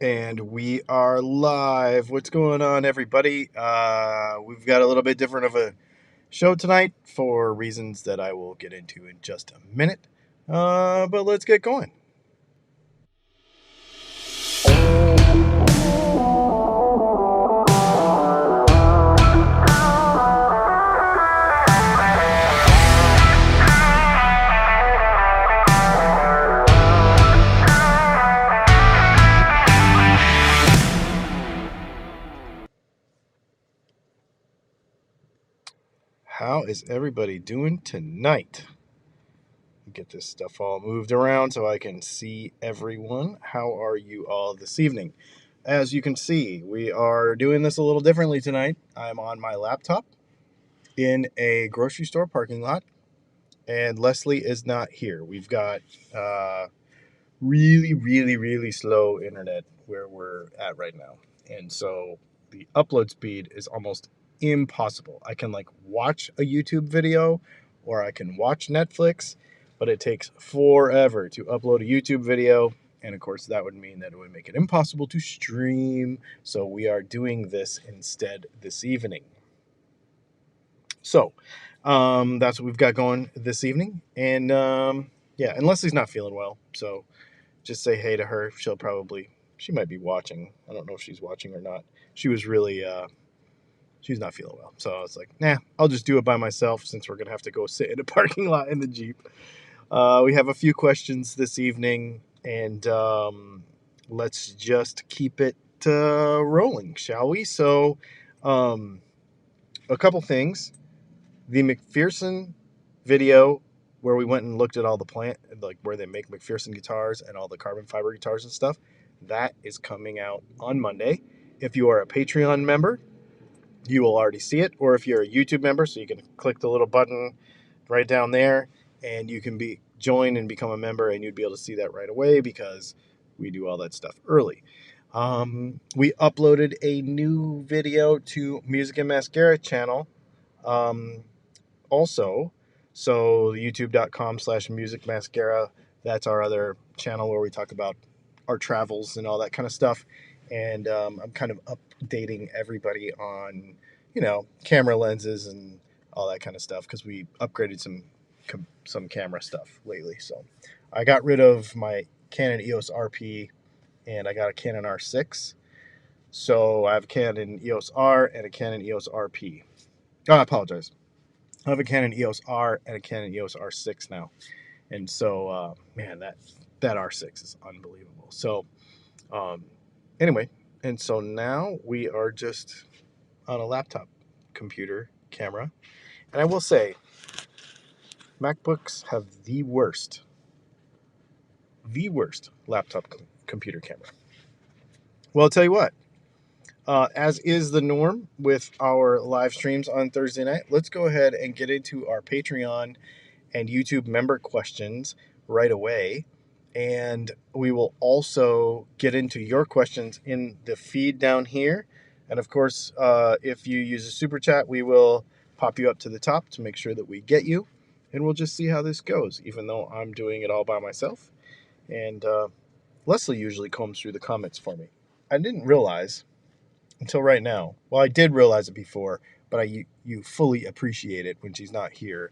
And we are live. What's going on, everybody? We've got a little bit different of a show tonight for reasons that I will get into in just a minute. But let's get going. How is everybody doing tonight? Get this stuff all moved around so I can see everyone. How are you all this evening? As you can see, we are doing this a little differently tonight. I'm on my laptop in a grocery store parking lot, and Leslie is not here. We've got really slow internet where we're at right now, and so the upload speed is almost impossible. I can watch a YouTube video or I can watch Netflix, but it takes forever to upload a YouTube video, and of course that would mean that it would make it impossible to stream. So we are doing this instead this evening. So that's what we've got going this evening, and yeah, and Leslie's not feeling well, so just say hey to her. She might be watching. I don't know if she's watching or not. She was really, she's not feeling well. So I was like, nah, I'll just do it by myself since we're going to have to go sit in a parking lot in the Jeep. We have a few questions this evening, and let's just keep it rolling, shall we? So a couple things. The McPherson video where we went and looked at all the plant, like where they make McPherson guitars and all the carbon fiber guitars and stuff, that is coming out on Monday. If you are a Patreon member, you will already see it, or if you're a YouTube member, so you can click the little button right down there and you can join and become a member, and you'd be able to see that right away because we do all that stuff early. We uploaded a new video to Music and Mascara channel also. So youtube.com/Music Mascara, that's our other channel where we talk about our travels and all that kind of stuff. And I'm kind of updating everybody on, camera lenses and all that kind of stuff because we upgraded some camera stuff lately. So I got rid of my Canon EOS RP and I got a Canon R6. So I have a Canon EOS R and a Canon EOS RP. Oh, I apologize. I have a Canon EOS R and a Canon EOS R6 now. And so, man, that R6 is unbelievable. So, anyway, and so now we are just on a laptop computer camera. And I will say, MacBooks have the worst laptop computer camera. Well, I'll tell you what. As is the norm with our live streams on Thursday night, let's go ahead and get into our Patreon and YouTube member questions right away. And we will also get into your questions in the feed down here. And of course, if you use a super chat, we will pop you up to the top to make sure that we get you. And we'll just see how this goes, even though I'm doing it all by myself. And Leslie usually combs through the comments for me. I didn't realize until right now. Well, I did realize it before, but you fully appreciate it when she's not here.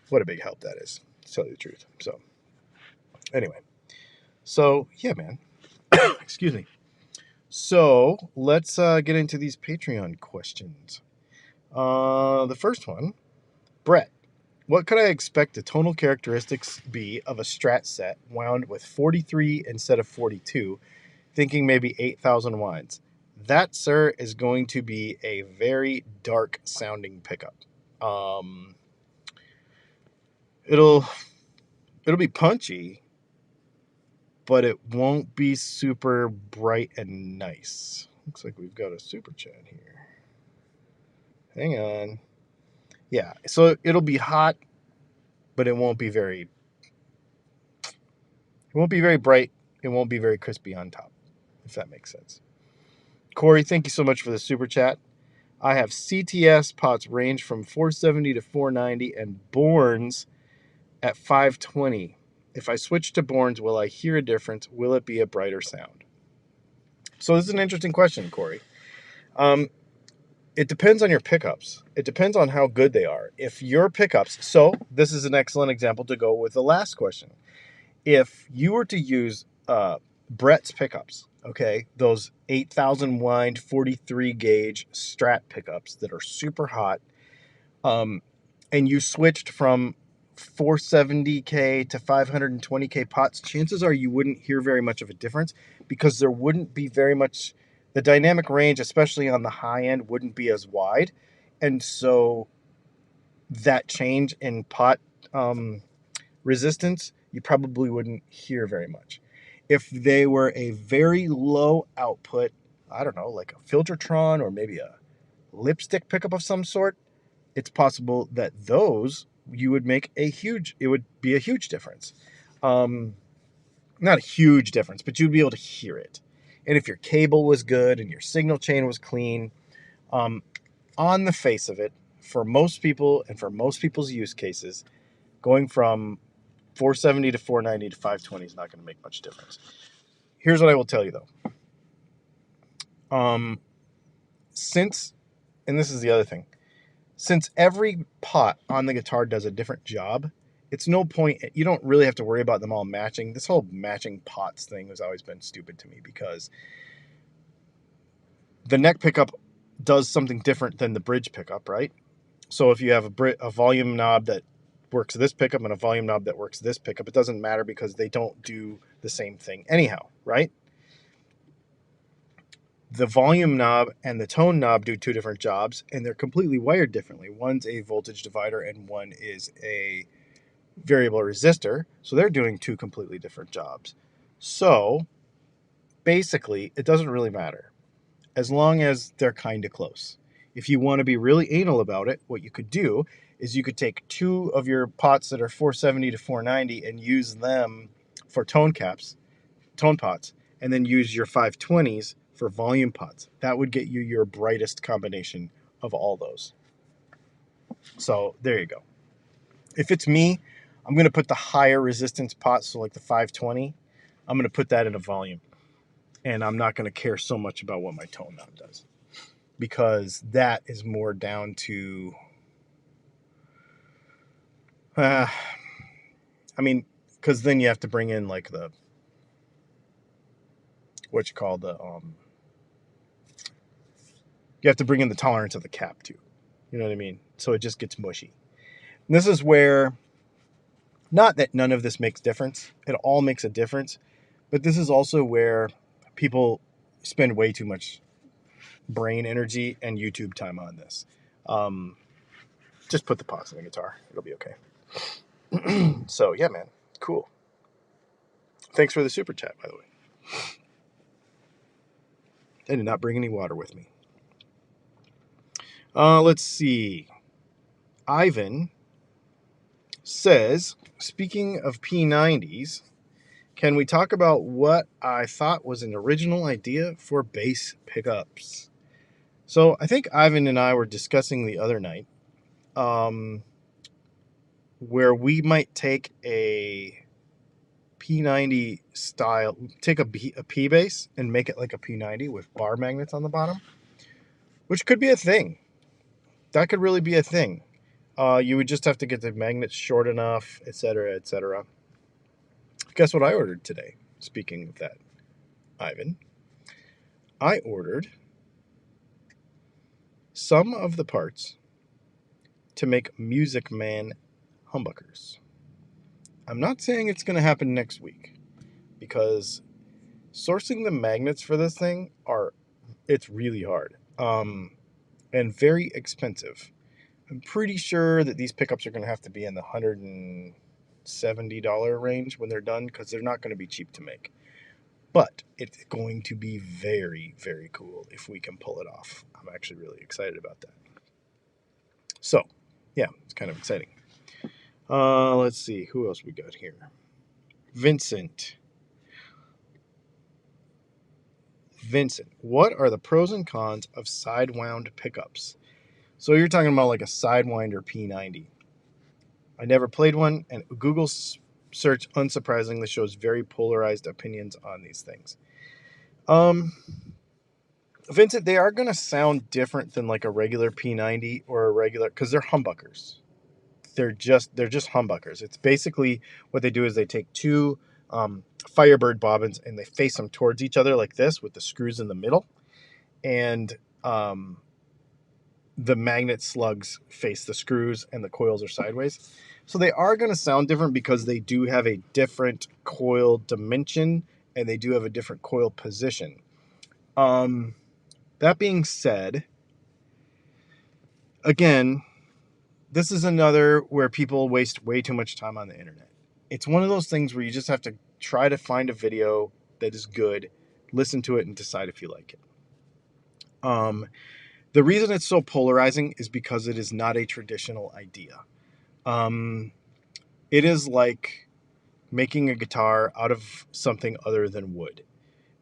What a big help that is, to tell you the truth. So, anyway. So, yeah, man. Excuse me. So, let's get into these Patreon questions. The first one, Brett. What could I expect the tonal characteristics be of a Strat set wound with 43 instead of 42? Thinking maybe 8,000 winds. That, sir, is going to be a very dark sounding pickup. It'll be punchy, but it won't be super bright and nice. Looks like we've got a super chat here. Hang on. Yeah, so it'll be hot, but it won't be very bright. It won't be very crispy on top, if that makes sense. Corey, thank you so much for the super chat. I have CTS pots range from 470 to 490 and Borns at 520. If I switch to Bournes, will I hear a difference? Will it be a brighter sound? So this is an interesting question, Corey. It depends on your pickups. It depends on how good they are. If your pickups, so this is an excellent example to go with the last question. If you were to use Brett's pickups, okay, those 8,000 wind 43 gauge Strat pickups that are super hot, and you switched from 470K to 520K pots, chances are you wouldn't hear very much of a difference because there wouldn't be very much, the dynamic range, especially on the high end, wouldn't be as wide. And so that change in pot resistance, you probably wouldn't hear very much. If they were a very low output, I don't know, like a Filtertron or maybe a lipstick pickup of some sort, it's possible that those you would make it would be a huge difference. Not a huge difference, but you'd be able to hear it. And if your cable was good and your signal chain was clean, on the face of it, for most people and for most people's use cases, going from 470 to 490 to 520 is not going to make much difference. Here's what I will tell you though. Since, and this is the other thing, since every pot on the guitar does a different job, it's no point, you don't really have to worry about them all matching. This whole matching pots thing has always been stupid to me because the neck pickup does something different than the bridge pickup, right? So if you have a volume knob that works this pickup and a volume knob that works this pickup, it doesn't matter because they don't do the same thing anyhow, right? The volume knob and the tone knob do two different jobs, and they're completely wired differently. One's a voltage divider and one is a variable resistor, so they're doing two completely different jobs. So basically, it doesn't really matter as long as they're kind of close. If you want to be really anal about it, what you could do is you could take two of your pots that are 470 to 490 and use them for tone pots, and then use your 520s for volume pots. That would get you your brightest combination of all those. So there you go. If it's me, I'm going to put the higher resistance pots, so like the 520, I'm going to put that in a volume. And I'm not going to care so much about what my tone knob does, because that is more down to, because then you have to bring in like the, you have to bring in the tolerance of the cap too. You know what I mean? So it just gets mushy. And this is where, not that none of this makes difference, it all makes a difference, but this is also where people spend way too much brain energy and YouTube time on this. Just put the pots in the guitar. It'll be okay. So, yeah, man. Cool. Thanks for the super chat, by the way. I did not bring any water with me. Let's see. Ivan says, speaking of P90s, can we talk about what I thought was an original idea for bass pickups? So I think Ivan and I were discussing the other night where we might take a P90 style, take a P bass and make it like a P90 with bar magnets on the bottom, which could be a thing. That could really be a thing. You would just have to get the magnets short enough, etc., etc. Guess what I ordered today? Speaking of that, Ivan, I ordered some of the parts to make Music Man humbuckers. I'm not saying it's going to happen next week, because sourcing the magnets for this thing it's really hard and very expensive. I'm pretty sure that these pickups are going to have to be in the $170 range when they're done, because they're not going to be cheap to make. But it's going to be very, very cool if we can pull it off. I'm actually really excited about that. So, yeah, it's kind of exciting. Let's see, who else we got here? Vincent, what are the pros and cons of Sidewound pickups? So you're talking about like a Sidewinder P90. I never played one, and Google search unsurprisingly shows very polarized opinions on these things. Vincent, they are going to sound different than like a regular P90 or a regular, because they're humbuckers. They're just humbuckers. It's basically what they do is they take two Firebird bobbins and they face them towards each other like this with the screws in the middle, and the magnet slugs face the screws and the coils are sideways. So they are going to sound different because they do have a different coil dimension and they do have a different coil position. That being said, again, this is another where people waste way too much time on the internet. It's one of those things where you just have to try to find a video that is good, listen to it, and decide if you like it. The reason it's so polarizing is because it is not a traditional idea. It is like making a guitar out of something other than wood.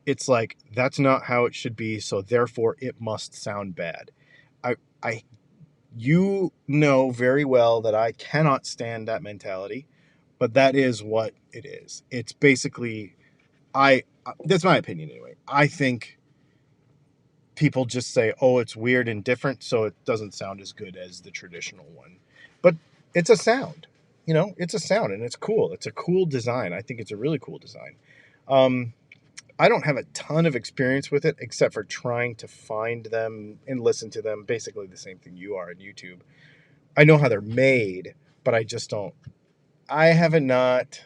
It's like, that's not how it should be, so therefore it must sound bad. You know very well that I cannot stand that mentality, but that is what it is. It's basically, that's my opinion anyway. I think people just say, oh, it's weird and different, so it doesn't sound as good as the traditional one. But it's a sound. It's a sound, and it's cool. It's a cool design. I think it's a really cool design. I don't have a ton of experience with it, except for trying to find them and listen to them. Basically the same thing you are on YouTube. I know how they're made, but I just don't. I haven't not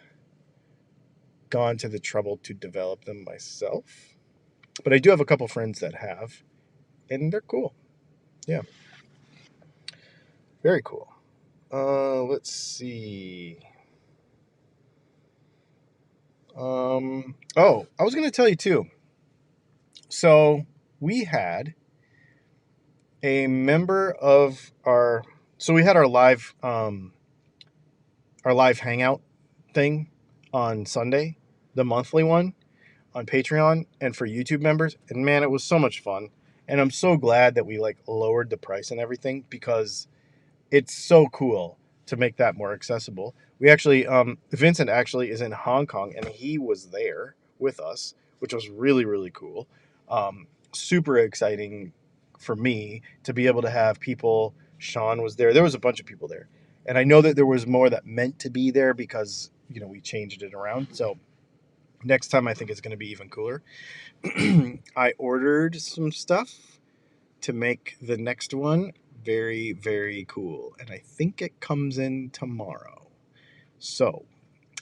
gone to the trouble to develop them myself, but I do have a couple friends that have, and they're cool. Yeah, very cool. Let's see. Oh, I was going to tell you too. So we had a member of our, so we had our live hangout thing on Sunday, the monthly one on Patreon and for YouTube members, and man, it was so much fun. And I'm so glad that we like lowered the price and everything, because it's so cool to make that more accessible. We actually, Vincent actually is in Hong Kong, and he was there with us, which was really, really cool. Super exciting for me to be able to have people. Sean was there. There was a bunch of people there. And I know that there was more that meant to be there because, we changed it around. So next time I think it's going to be even cooler. I ordered some stuff to make the next one very, very cool. And I think it comes in tomorrow. So,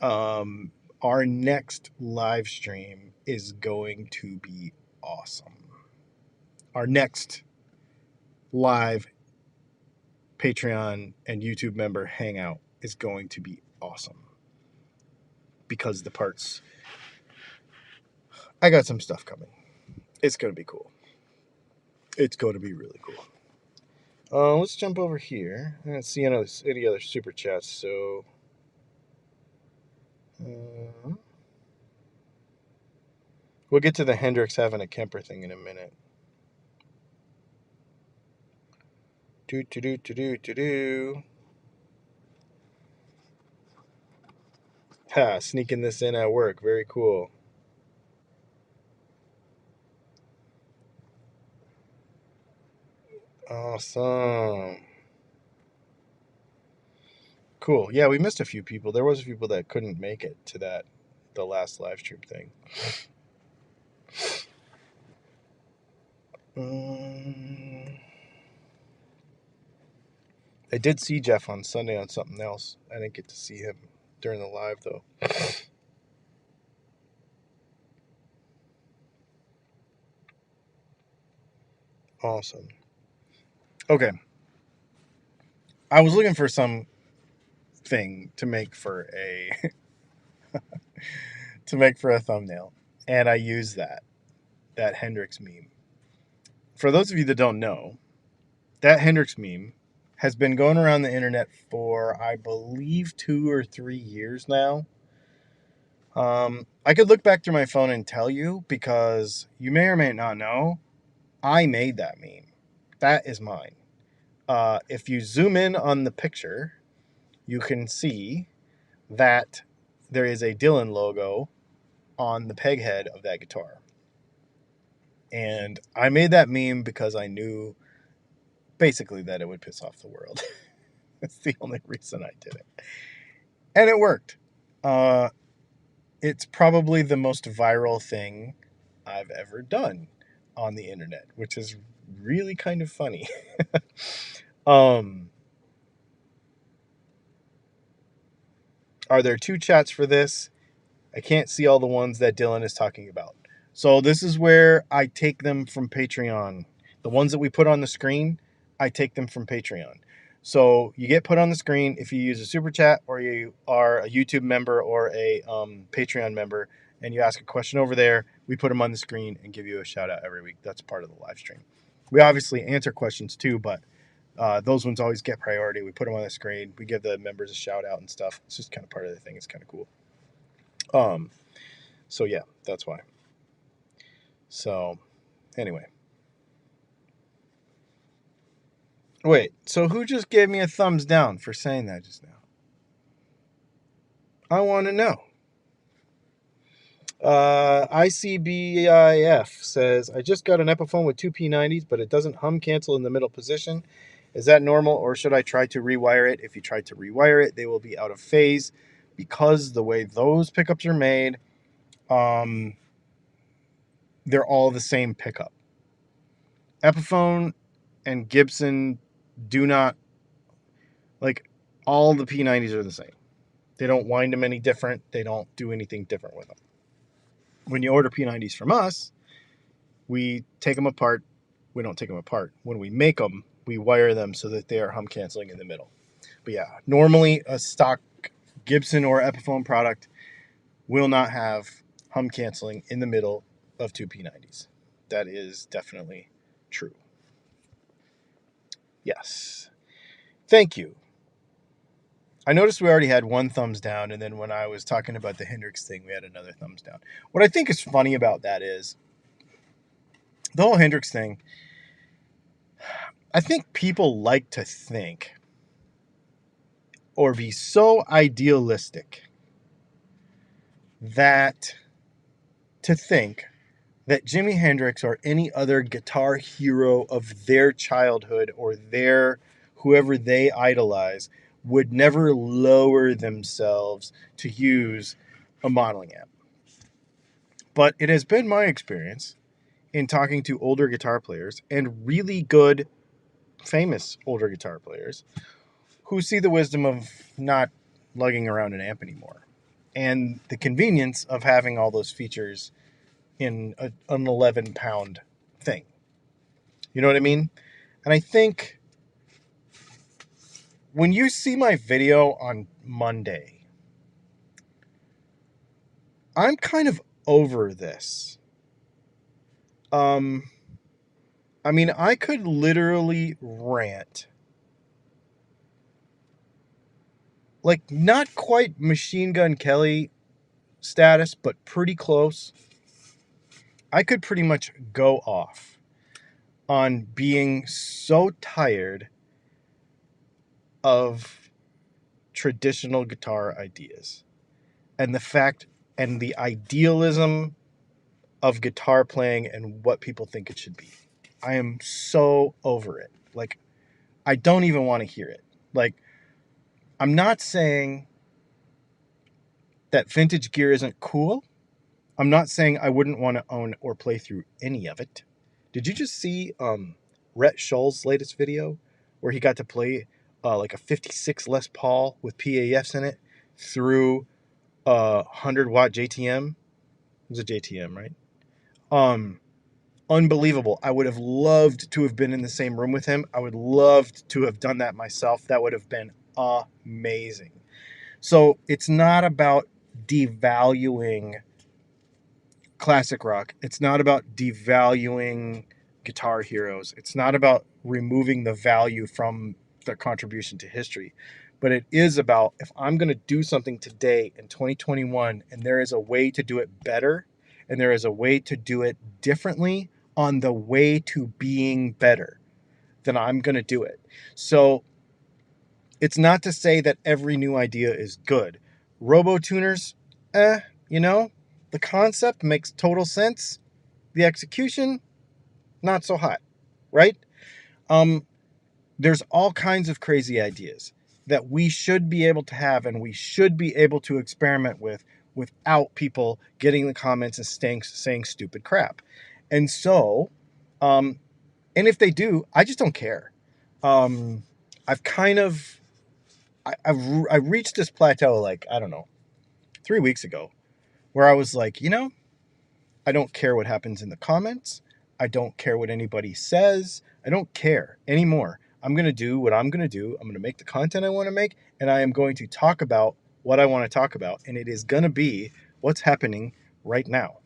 our next live stream is going to be awesome. Our next live Patreon and YouTube member hangout is going to be awesome. Because I got some stuff coming. It's going to be cool. It's going to be really cool. Let's jump over here. I don't see any other super chats, so we'll get to the Hendrix having a Kemper thing in a minute. Ha, sneaking this in at work. Very cool. Awesome. Cool. Yeah, we missed a few people. There was a few people that couldn't make it to the last live stream thing. I did see Jeff on Sunday on something else. I didn't get to see him during the live, though. Awesome. Okay. I was looking for some thing to make for a thumbnail, and I used that Hendrix meme. For those of you that don't know, that Hendrix meme has been going around the internet for, I believe, 2 or 3 years now. I could look back through my phone and tell you, because you may or may not know, I made that meme. That is mine. If you zoom in on the picture, you can see that there is a Dylan logo on the peg head of that guitar. And I made that meme because I knew basically that it would piss off the world. That's the only reason I did it. And it worked. It's probably the most viral thing I've ever done on the internet, which is really kind of funny. Are there 2 chats for this? I can't see all the ones that Dylan is talking about. So this is where I take them from Patreon. The ones that we put on the screen, I take them from Patreon. So you get put on the screen if you use a super chat, or you are a YouTube member or a Patreon member, and you ask a question over there. We put them on the screen and give you a shout out every week. That's part of the live stream. We obviously answer questions too, but those ones always get priority. We put them on the screen. We give the members a shout out and stuff. It's just kind of part of the thing. It's kind of cool. So yeah, that's why. So anyway. Wait, so who just gave me a thumbs down for saying that just now? I want to know. ICBIF says, I just got an Epiphone with 2 P90s, but it doesn't hum cancel in the middle position. Is that normal, or should I try to rewire it? If you try to rewire it, they will be out of phase because the way those pickups are made, they're all the same pickup. Epiphone and Gibson do not, like, all the P90s are the same. They don't wind them any different. They don't do anything different with them. When you order P90s from us, we take them apart. We don't take them apart. When we make them, we wire them so that they are hum canceling in the middle. But yeah, normally a stock Gibson or Epiphone product will not have hum canceling in the middle of 2 P90s. That is definitely true. Yes. Thank you. I noticed we already had 1 thumbs down, and then when I was talking about the Hendrix thing, we had another thumbs down. What I think is funny about that is the whole Hendrix thing. I think people like to think or be so idealistic that to think that Jimi Hendrix or any other guitar hero of their childhood or their whoever they idolize would never lower themselves to use a modeling amp. But it has been my experience in talking to older guitar players and really good, famous older guitar players who see the wisdom of not lugging around an amp anymore and the convenience of having all those features in an 11-pound thing. You know what I mean? And I think when you see my video on Monday, I'm kind of over this. I mean, I could literally rant. Like, not quite Machine Gun Kelly status, but pretty close. I could pretty much go off on being so tired of traditional guitar ideas and the fact and the idealism of guitar playing and what people think it should be. I am so over it. Like, I don't even want to hear it. Like, I'm not saying that vintage gear isn't cool. I'm not saying I wouldn't want to own or play through any of it. Did you just see Rhett Shull's latest video where he got to play like a 56 Les Paul with PAFs in it through a 100-watt JTM? It was a JTM, right? Unbelievable. I would have loved to have been in the same room with him. I would love to have done that myself. That would have been amazing. So it's not about devaluing classic rock. It's not about devaluing guitar heroes. It's not about removing the value from their contribution to history. But it is about, if I'm going to do something today in 2021 and there is a way to do it better and there is a way to do it differently on the way to being better, then I'm going to do it. So it's not to say that every new idea is good. Robo-tuners the concept makes total sense. The execution, not so hot, right? There's all kinds of crazy ideas that we should be able to have and we should be able to experiment with without people getting in the comments and saying stupid crap. And so, and if they do, I just don't care. I've kind of, I've reached this plateau, like, I don't know, 3 weeks ago, where I was like, I don't care what happens in the comments. I don't care what anybody says. I don't care anymore. I'm going to do what I'm going to do. I'm going to make the content I want to make, and I am going to talk about what I want to talk about, and it is going to be what's happening right now.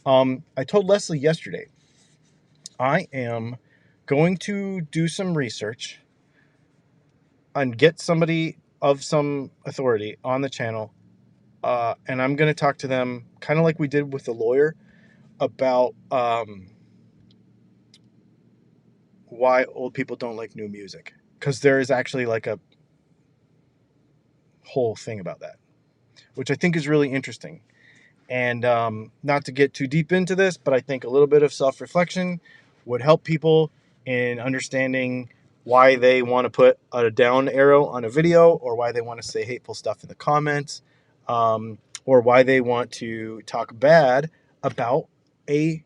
I told Leslie yesterday, I am going to do some research and get somebody of some authority on the channel, and I'm going to talk to them kind of like we did with the lawyer about why old people don't like new music, because there is actually like a whole thing about that, which I think is really interesting. And not to get too deep into this, but I think a little bit of self-reflection would help people in understanding why they want to put a down arrow on a video, or why they want to say hateful stuff in the comments, or why they want to talk bad about a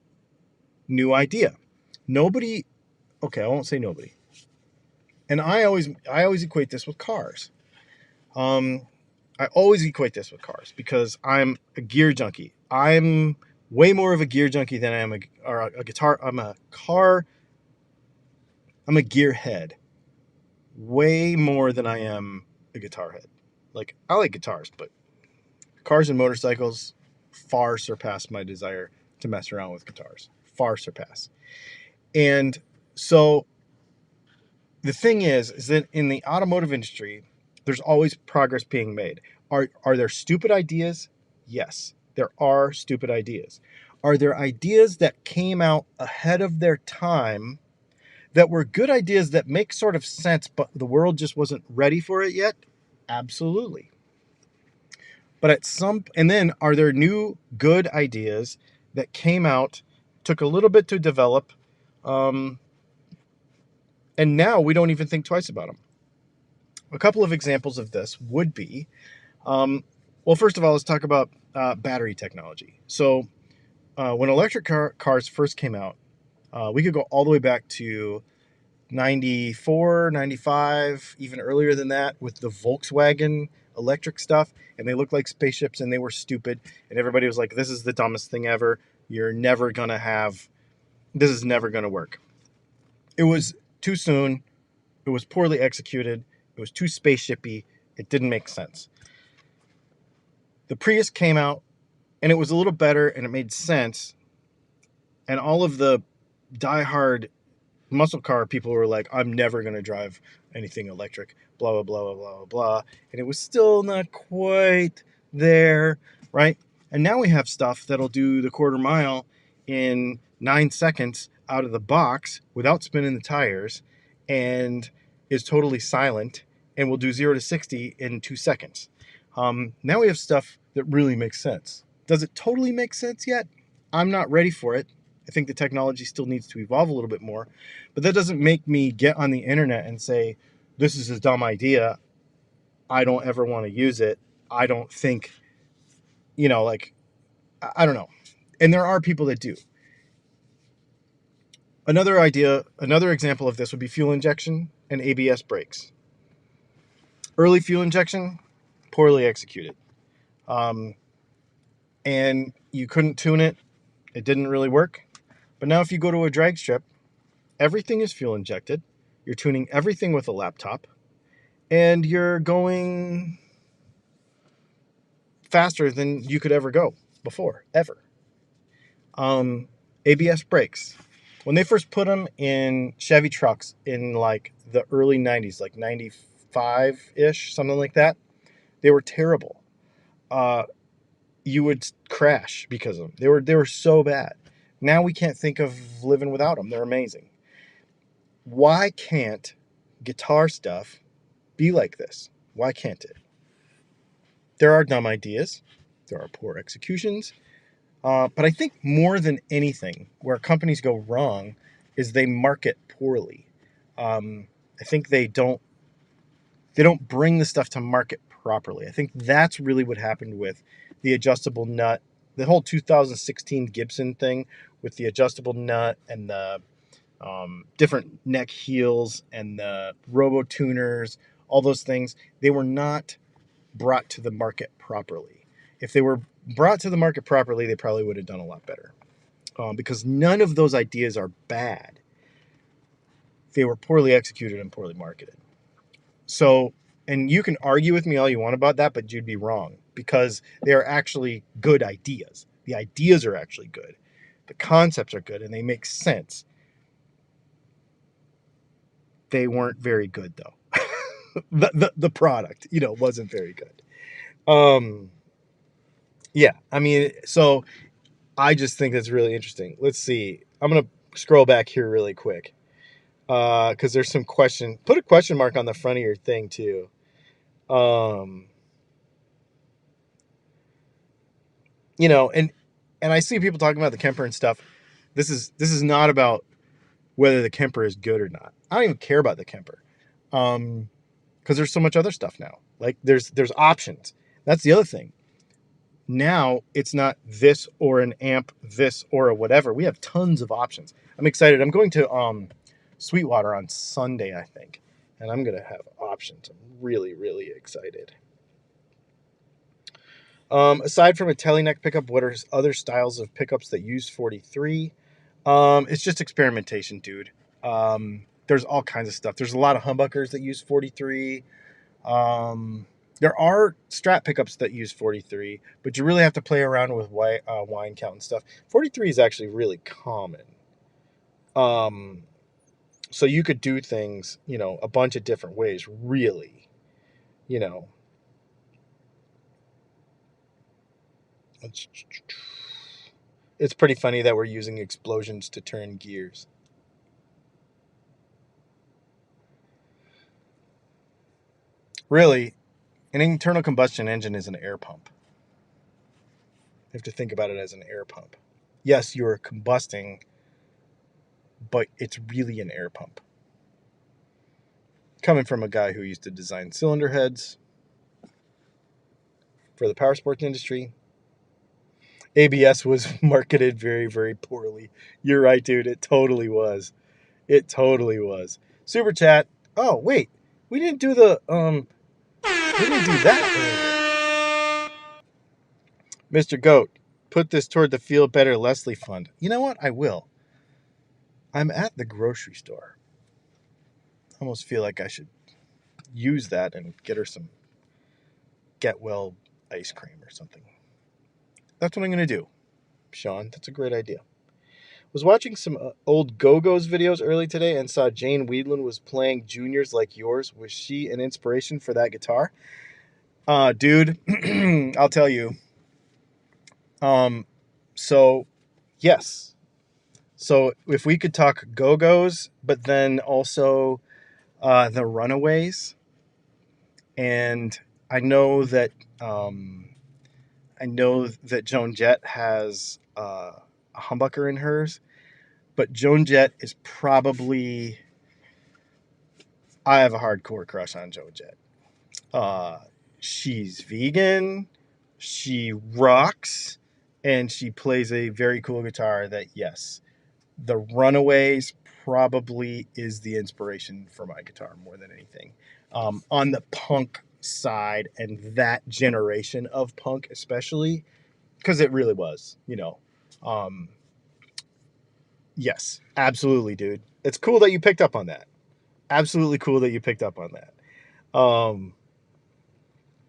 new idea. Nobody, okay, I won't say nobody. And I always equate this with cars. I always equate this with cars because I'm a gear junkie. I'm way more of a gear junkie than I am a guitar. I'm a gearhead. Way more than I am a guitar head. Like, I like guitars, but cars and motorcycles far surpass my desire to mess around with guitars. Far surpass. And so the thing is that in the automotive industry, there's always progress being made. Are there stupid ideas? Yes, there are stupid ideas. Are there ideas that came out ahead of their time that were good ideas that make sort of sense, but the world just wasn't ready for it yet? Absolutely. But and then are there new good ideas that came out, took a little bit to develop, and now we don't even think twice about them? A couple of examples of this would be, well, first of all, let's talk about battery technology. So when electric cars first came out, we could go all the way back to 94, 95, even earlier than that, with the Volkswagen electric stuff, and they looked like spaceships and they were stupid, and everybody was like, this is the dumbest thing ever. This is never going to work. It was too soon. It was poorly executed. It was too spaceshipy. It didn't make sense. The Prius came out, and it was a little better, and it made sense. And all of the diehard muscle car people were like, I'm never going to drive anything electric, blah, blah, blah, blah, blah, blah. And it was still not quite there, right? And now we have stuff that'll do the quarter mile in 9 seconds out of the box without spinning the tires, and is totally silent, and will do 0 to 60 in 2 seconds. Now we have stuff that really makes sense. Does it totally make sense yet? I'm not ready for it. I think the technology still needs to evolve a little bit more, but that doesn't make me get on the internet and say, this is a dumb idea. I don't ever want to use it. I don't think, like, I don't know. And there are people that do. Another example of this would be fuel injection and ABS brakes. Early fuel injection, poorly executed. And you couldn't tune it. It didn't really work. But now if you go to a drag strip, everything is fuel injected. You're tuning everything with a laptop, and you're going faster than you could ever go before, ever. ABS brakes. When they first put them in Chevy trucks in like the early 90s, like 95-ish, something like that, they were terrible. You would crash because of them. They were so bad. Now we can't think of living without them. They're amazing. Why can't guitar stuff be like this? Why can't it? There are dumb ideas. There are poor executions. But I think more than anything, where companies go wrong is they market poorly. I think they don't bring the stuff to market properly. I think that's really what happened with the adjustable nut, the whole 2016 Gibson thing with the adjustable nut and the different neck heels and the robo tuners, all those things. They were not brought to the market properly. If they were brought to the market properly, they probably would have done a lot better. Because none of those ideas are bad. They were poorly executed and poorly marketed. So, and you can argue with me all you want about that, but you'd be wrong, because they are actually good ideas. The ideas are actually good. The concepts are good and they make sense. They weren't very good though. the product, wasn't very good. Yeah, I mean, so I just think that's really interesting. Let's see. I'm going to scroll back here really quick. Because there's some question. Put a question mark on the front of your thing too. And I see people talking about the Kemper and stuff. This is not about whether the Kemper is good or not. I don't even care about the Kemper. Because there's so much other stuff now. Like there's options. That's the other thing. Now it's not this or an amp, this or a whatever. We have tons of options. I'm excited. I'm going to Sweetwater on Sunday, I think, and I'm gonna have options. I'm really, really excited. Aside from a teleneck pickup, what are other styles of pickups that use 43? It's just experimentation, dude. There's all kinds of stuff. There's a lot of humbuckers that use 43. There are Strat pickups that use 43, but you really have to play around with whine count and stuff. 43 is actually really common. So you could do things, a bunch of different ways, really. It's pretty funny that we're using explosions to turn gears. Really, an internal combustion engine is an air pump. You have to think about it as an air pump. Yes, you're combusting, but it's really an air pump. Coming from a guy who used to design cylinder heads for the power sports industry, ABS was marketed very, very poorly. You're right, dude. It totally was. It totally was. Super chat. Oh, wait. We didn't do that earlier. Mr. Goat, put this toward the Feel Better Leslie Fund. You know what? I will. I'm at the grocery store. I almost feel like I should use that and get her some Get Well ice cream or something. That's what I'm going to do. Sean, that's a great idea. Was watching some old Go-Go's videos early today and saw Jane Weedland was playing Juniors Like Yours. Was she an inspiration for that guitar? Dude, I'll tell you. So, yes. So if we could talk Go-Go's, but then also the Runaways. And I know that Joan Jett has a humbucker in hers, but Joan Jett is probably... I have a hardcore crush on Joan Jett. She's vegan, she rocks, and she plays a very cool guitar that, yes, the Runaways probably is the inspiration for my guitar more than anything. On the punk side and that generation of punk especially, because it really was, yes, absolutely, dude. It's cool that you picked up on that. Absolutely cool that you picked up on that.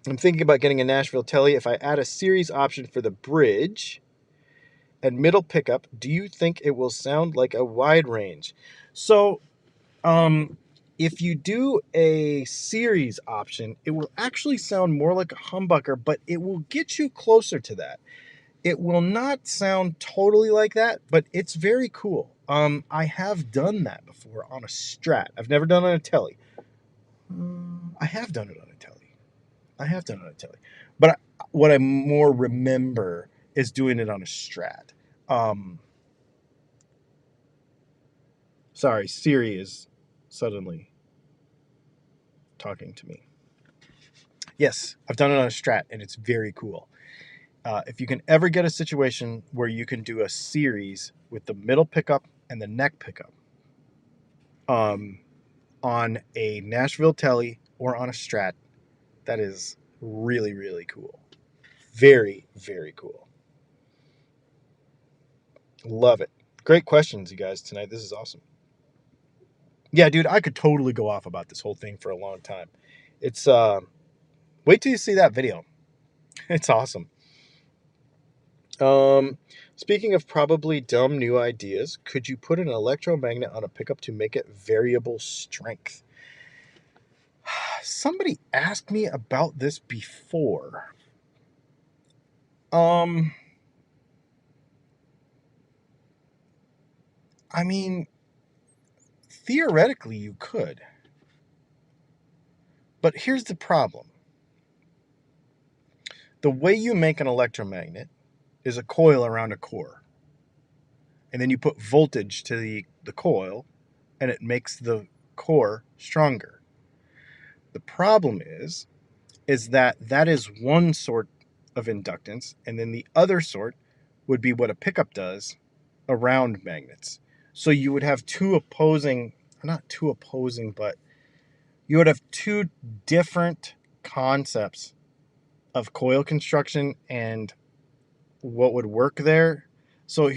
I'm thinking about getting a Nashville Telly. If I add a series option for the bridge and middle pickup, do you think it will sound like a wide range? So, if you do a series option, it will actually sound more like a humbucker, but it will get you closer to that. It will not sound totally like that, but it's very cool. I have done that before on a Strat. I've never done it on a Telly. I have done it on a Telly. But what I more remember is doing it on a Strat. Sorry, Siri is suddenly talking to me. Yes, I've done it on a Strat, and it's very cool. If you can ever get a situation where you can do a series with the middle pickup and the neck pickup on a Nashville Telly or on a Strat, that is really, really cool. Very, very cool. Love it. Great questions, you guys, tonight. This is awesome. Yeah, dude, I could totally go off about this whole thing for a long time. It's wait till you see that video. It's awesome. Speaking of probably dumb new ideas, could you put an electromagnet on a pickup to make it variable strength? Somebody asked me about this before. I mean, theoretically you could. But here's the problem. The way you make an electromagnet is a coil around a core. And then you put voltage to the coil, and it makes the core stronger. The problem is that is one sort of inductance, and then the other sort would be what a pickup does around magnets. So you would have not two opposing, but you would have two different concepts of coil construction and what would work there. So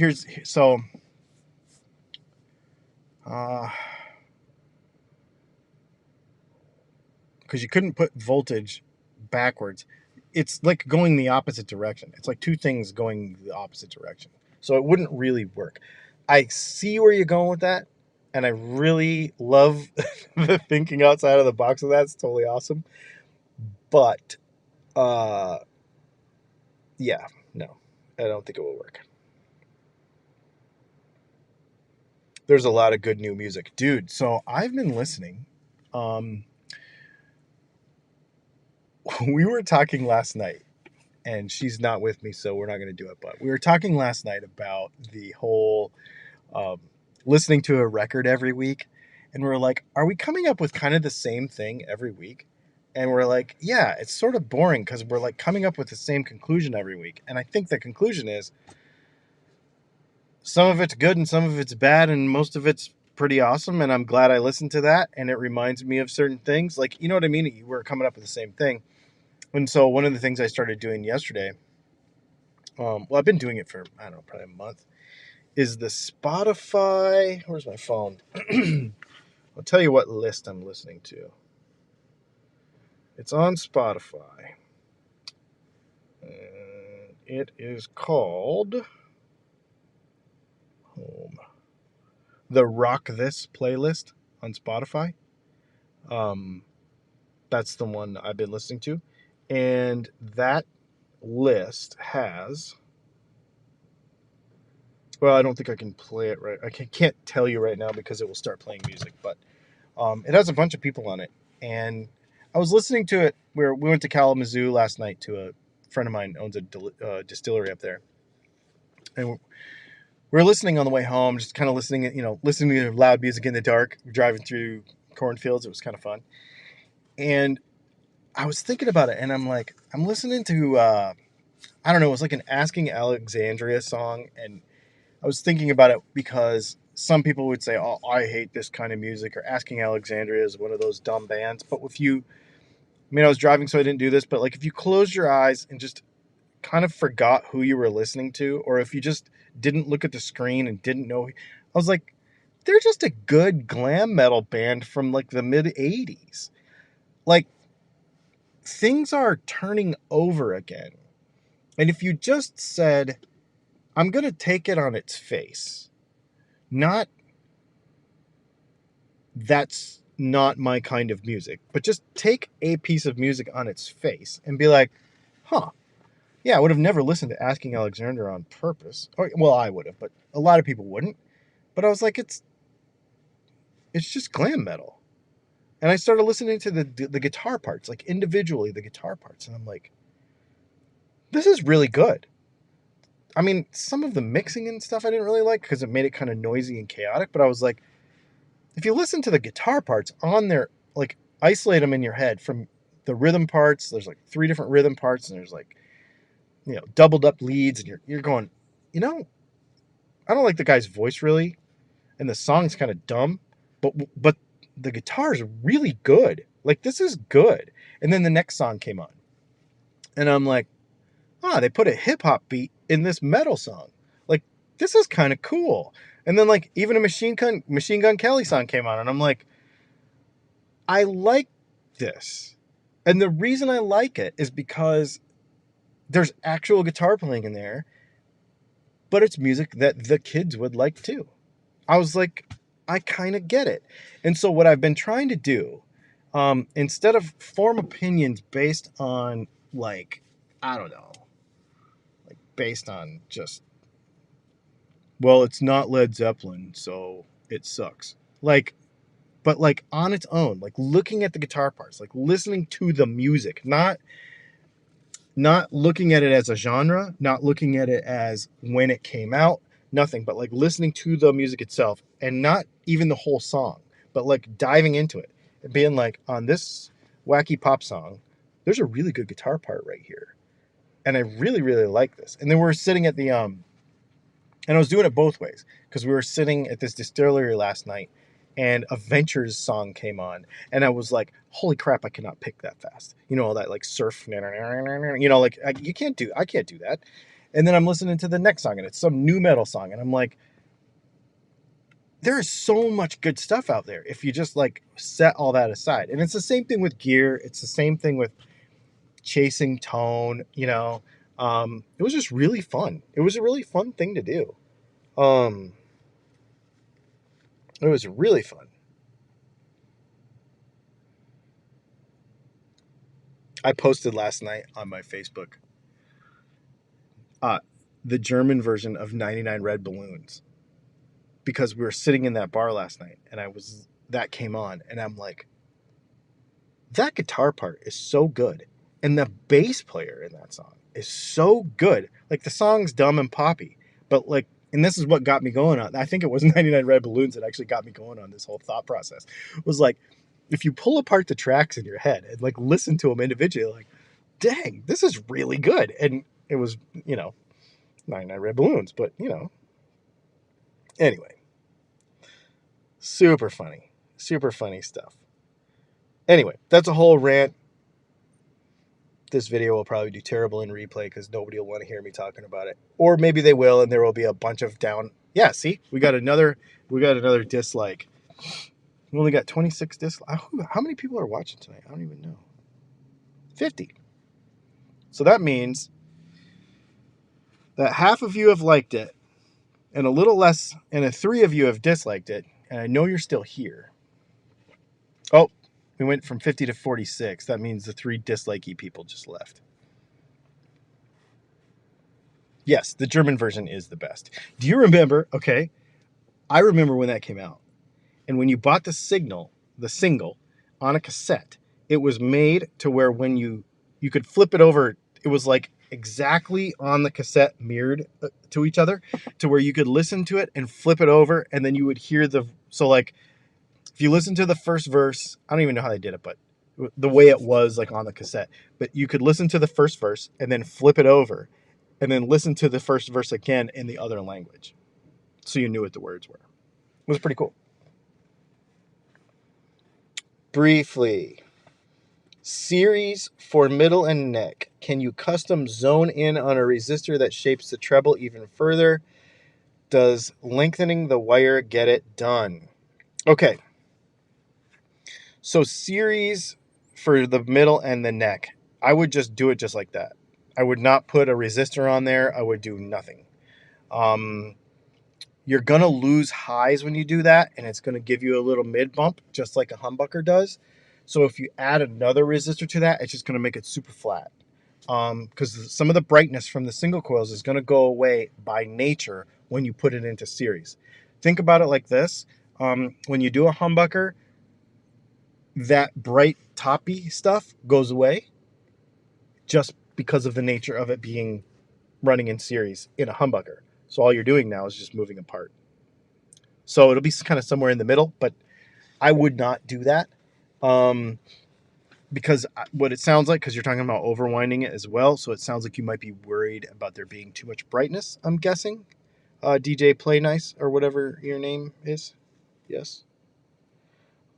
because you couldn't put voltage backwards. It's like going the opposite direction. It's like two things going the opposite direction. So it wouldn't really work. I see where you're going with that, and I really love the thinking outside of the box of that. It's totally awesome. But, yeah, no, I don't think it will work. There's a lot of good new music. Dude, so I've been listening. We were talking last night, and she's not with me, so we're not going to do it. But we were talking last night about the whole listening to a record every week, and we're like, are we coming up with kind of the same thing every week? And we're like, yeah, it's sort of boring because we're like coming up with the same conclusion every week. And I think the conclusion is some of it's good and some of it's bad, and most of it's pretty awesome. And I'm glad I listened to that, and it reminds me of certain things. Like, you know what I mean? We're coming up with the same thing. And so one of the things I started doing yesterday, well, I've been doing it for, I don't know, probably a month, is the Spotify. Where's my phone? I'll tell you what list I'm listening to. It's on Spotify. And it is called the Rock This playlist on Spotify. That's the one I've been listening to. And that list has... Well, I don't think I can play it right. I can't tell you right now because it will start playing music. But it has a bunch of people on it. And I was listening to it. We went to Kalamazoo last night to a friend of mine owns a distillery up there. And we were listening on the way home, just kind of listening to loud music in the dark, driving through cornfields. It was kind of fun. And I was thinking about it, and I'm like, I'm listening to, I don't know, it was like an Asking Alexandria song. And I was thinking about it because some people would say, oh, I hate this kind of music, or Asking Alexandria is one of those dumb bands. But I was driving, so I didn't do this, but like if you closed your eyes and just kind of forgot who you were listening to, or if you just didn't look at the screen and didn't know, I was like, they're just a good glam metal band from like the mid 80s. Like, things are turning over again. And if you just said, I'm going to take it on its face, not that's not my kind of music, but just take a piece of music on its face and be like, huh, yeah, I would have never listened to Asking Alexander on purpose. Or, well, I would have, but a lot of people wouldn't. But I was like, it's just glam metal. And I started listening to the guitar parts, like individually the guitar parts. And I'm like, This is really good. I mean, some of the mixing and stuff I didn't really like because it made it kind of noisy and chaotic, but I was like, if you listen to the guitar parts on there, like isolate them in your head from the rhythm parts, there's like 3 different rhythm parts, and there's like, doubled up leads, and you're going, I don't like the guy's voice really, and the song's kind of dumb, but the guitar is really good. Like, this is good. And then the next song came on, and I'm like, they put a hip hop beat in this metal song. Like, this is kind of cool. And then like even a Machine Gun Kelly song came on, and I'm like, I like this. And the reason I like it is because there's actual guitar playing in there, but it's music that the kids would like too. I was like, I kind of get it. And so what I've been trying to do, instead of form opinions based on like, I don't know, like based on just, well, it's not Led Zeppelin, so it sucks. Like, but like on its own, like looking at the guitar parts, like listening to the music, not looking at it as a genre, not looking at it as when it came out, nothing, but like listening to the music itself, and not even the whole song, but like diving into it and being like, on this wacky pop song, there's a really good guitar part right here, and I really really like this. And then we're sitting at the and I was doing it both ways because we were sitting at this distillery last night, and a Ventures song came on, and I was like, holy crap, I cannot pick that fast. All that like surf, like I can't do that. And then I'm listening to the next song, and it's some new metal song, and I'm like, there is so much good stuff out there if you just like set all that aside. And it's the same thing with gear. It's the same thing with chasing tone. It was just really fun. It was a really fun thing to do. It was really fun. I posted last night on my Facebook the German version of 99 Red Balloons, because we were sitting in that bar last night, and that came on, and I'm like, that guitar part is so good, and the bass player in that song is so good. Like, the song's dumb and poppy, but like, and this is what got me going on. I think it was 99 Red Balloons that actually got me going on this whole thought process. It was like, if you pull apart the tracks in your head and like listen to them individually, like, dang, this is really good. And it was, 99 Red Balloons, but anyway, super funny stuff. Anyway, that's a whole rant. This video will probably do terrible in replay because nobody will want to hear me talking about it, or maybe they will, and there will be a bunch of down. Yeah, see, we got another dislike. We only got 26 dislikes. How many people are watching tonight? I don't even know. 50. So that means that half of you have liked it, and a little less, and 3 of you have disliked it, and I know you're still here. Oh, we went from 50 to 46. That means the 3 dislikey people just left. Yes, the German version is the best. Do you remember? Okay, I remember when that came out. And when you bought the single, on a cassette, it was made to where when you could flip it over, it was like exactly on the cassette mirrored to each other, to where you could listen to it and flip it over, and then you would hear so like, if you listen to the first verse, I don't even know how they did it, but the way it was like on the cassette, but you could listen to the first verse and then flip it over and then listen to the first verse again in the other language, so you knew what the words were. It was pretty cool. Briefly, series for middle and neck. Can you custom zone in on a resistor that shapes the treble even further? Does lengthening the wire get it done? Okay. So series for the middle and the neck, I would just do it just like that. I would not put a resistor on there. I would do nothing. You're going to lose highs when you do that, and it's going to give you a little mid bump, just like a humbucker does. So if you add another resistor to that, it's just going to make it super flat. Because some of the brightness from the single coils is going to go away by nature when you put it into series. Think about it like this. When you do a humbucker, that bright toppy stuff goes away just because of the nature of it being running in series in a humbucker. So all you're doing now is just moving apart. So it'll be kind of somewhere in the middle, but I would not do that. Because what it sounds like, because you're talking about overwinding it as well, so it sounds like you might be worried about there being too much brightness, I'm guessing. DJ Play Nice, or whatever your name is. Yes.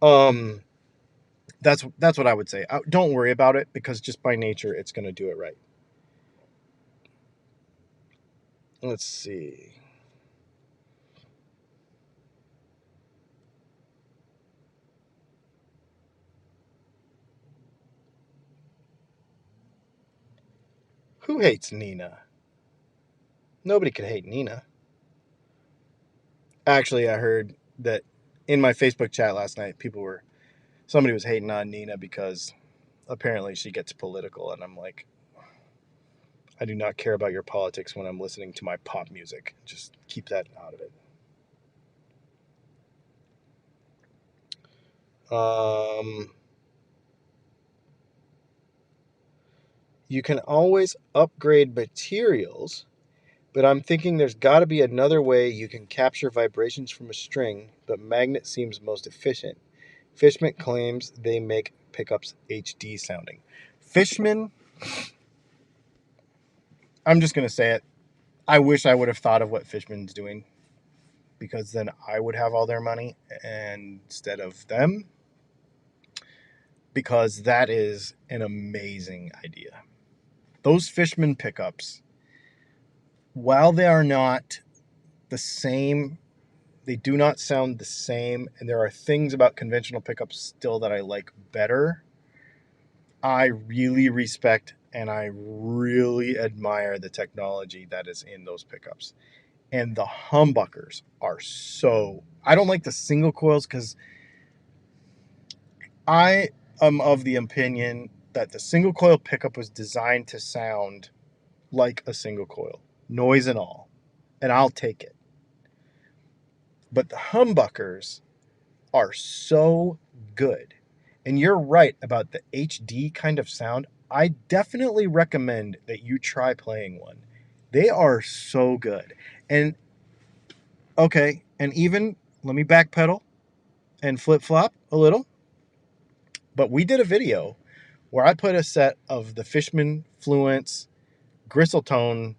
That's what I would say. Don't worry about it, because just by nature, it's going to do it right. Let's see. Who hates Nina? Nobody could hate Nina. Actually, I heard that in my Facebook chat last night, somebody was hating on Nina because apparently she gets political, and I'm like, I do not care about your politics when I'm listening to my pop music. Just keep that out of it. You can always upgrade materials, but I'm thinking there's got to be another way you can capture vibrations from a string, but magnet seems most efficient. Fishman claims they make pickups HD sounding. Fishman, I'm just going to say it. I wish I would have thought of what Fishman's doing, because then I would have all their money instead of them, because that is an amazing idea. Those Fishman pickups, while they are not the same, they do not sound the same, and there are things about conventional pickups still that I like better. I really respect and I really admire the technology that is in those pickups. And the humbuckers are so... I don't like the single coils, because I am of the opinion that the single coil pickup was designed to sound like a single coil, noise and all, and I'll take it. But the humbuckers are so good. And you're right about the HD kind of sound. I definitely recommend that you try playing one. They are so good. And okay, and even let me backpedal and flip-flop a little. But we did a video where I put a set of the Fishman Fluence Gristletone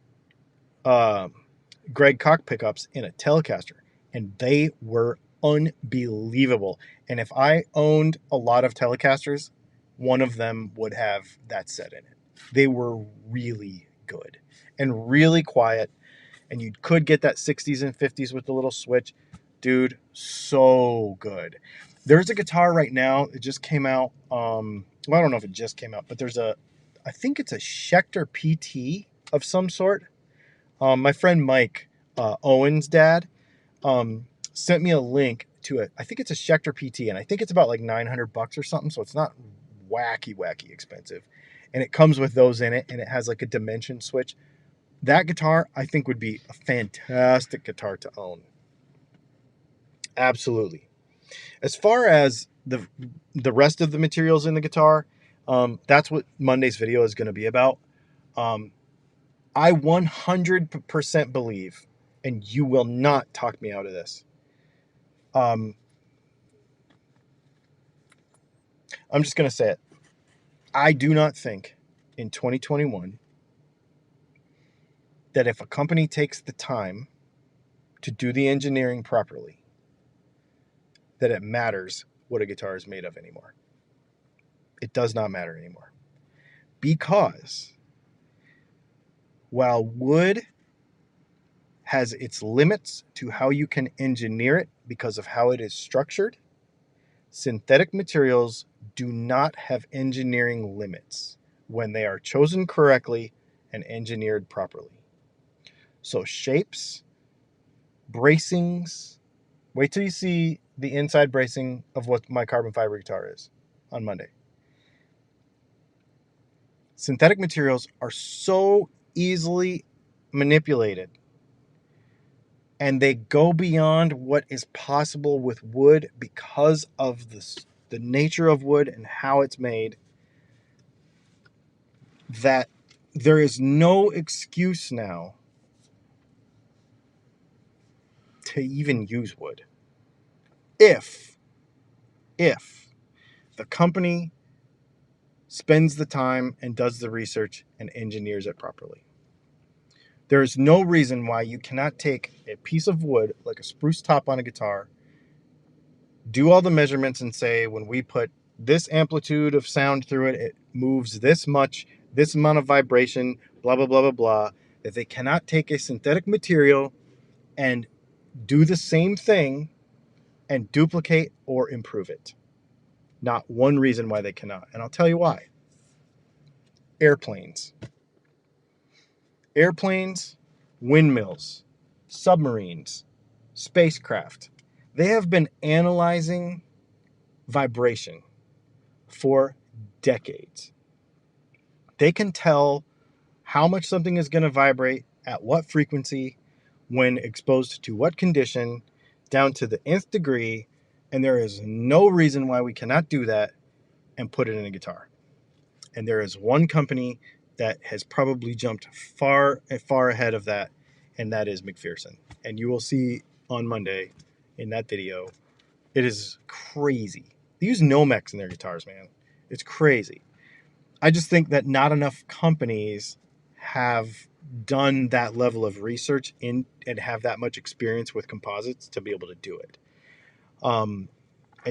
Greg Koch pickups in a Telecaster, and they were unbelievable. And if I owned a lot of Telecasters, one of them would have that set in it. They were really good and really quiet, and you could get that 60s and 50s with the little switch. Dude, so good. There's a guitar right now. It just came out. Well, I don't know if it just came out, but I think it's a Schecter PT of some sort. My friend Mike, Owen's dad, sent me a link to it. I think it's a Schecter PT, and I think it's about like $900 or something. So it's not wacky expensive. And it comes with those in it, and it has like a dimension switch. That guitar, I think, would be a fantastic guitar to own. Absolutely. As far as the rest of the materials in the guitar, that's what Monday's video is going to be about. I 100% believe, and you will not talk me out of this. I'm just going to say it. I do not think in 2021 that if a company takes the time to do the engineering properly, that it matters what a guitar is made of anymore. It does not matter anymore. Because while wood has its limits to how you can engineer it because of how it is structured, synthetic materials do not have engineering limits when they are chosen correctly and engineered properly. So shapes, bracings, wait till you see the inside bracing of what my carbon fiber guitar is on Monday. Synthetic materials are so easily manipulated, and they go beyond what is possible with wood because of the nature of wood and how it's made, that there is no excuse now to even use wood. If the company spends the time and does the research and engineers it properly. There is no reason why you cannot take a piece of wood, like a spruce top on a guitar, do all the measurements and say, when we put this amplitude of sound through it, it moves this much, this amount of vibration, blah, blah, blah, blah, blah, that they cannot take a synthetic material and do the same thing and duplicate or improve it. Not one reason why they cannot. And I'll tell you why. Airplanes, windmills, submarines, spacecraft. They have been analyzing vibration for decades. They can tell how much something is going to vibrate at what frequency when exposed to what condition down to the nth degree, and there is no reason why we cannot do that and put it in a guitar. And there is one company that has probably jumped far ahead of that, and that is McPherson. And you will see on Monday in that video, it is crazy. They use Nomex in their guitars, man. It's crazy. I just think that not enough companies have done that level of research in and have that much experience with composites to be able to do it. And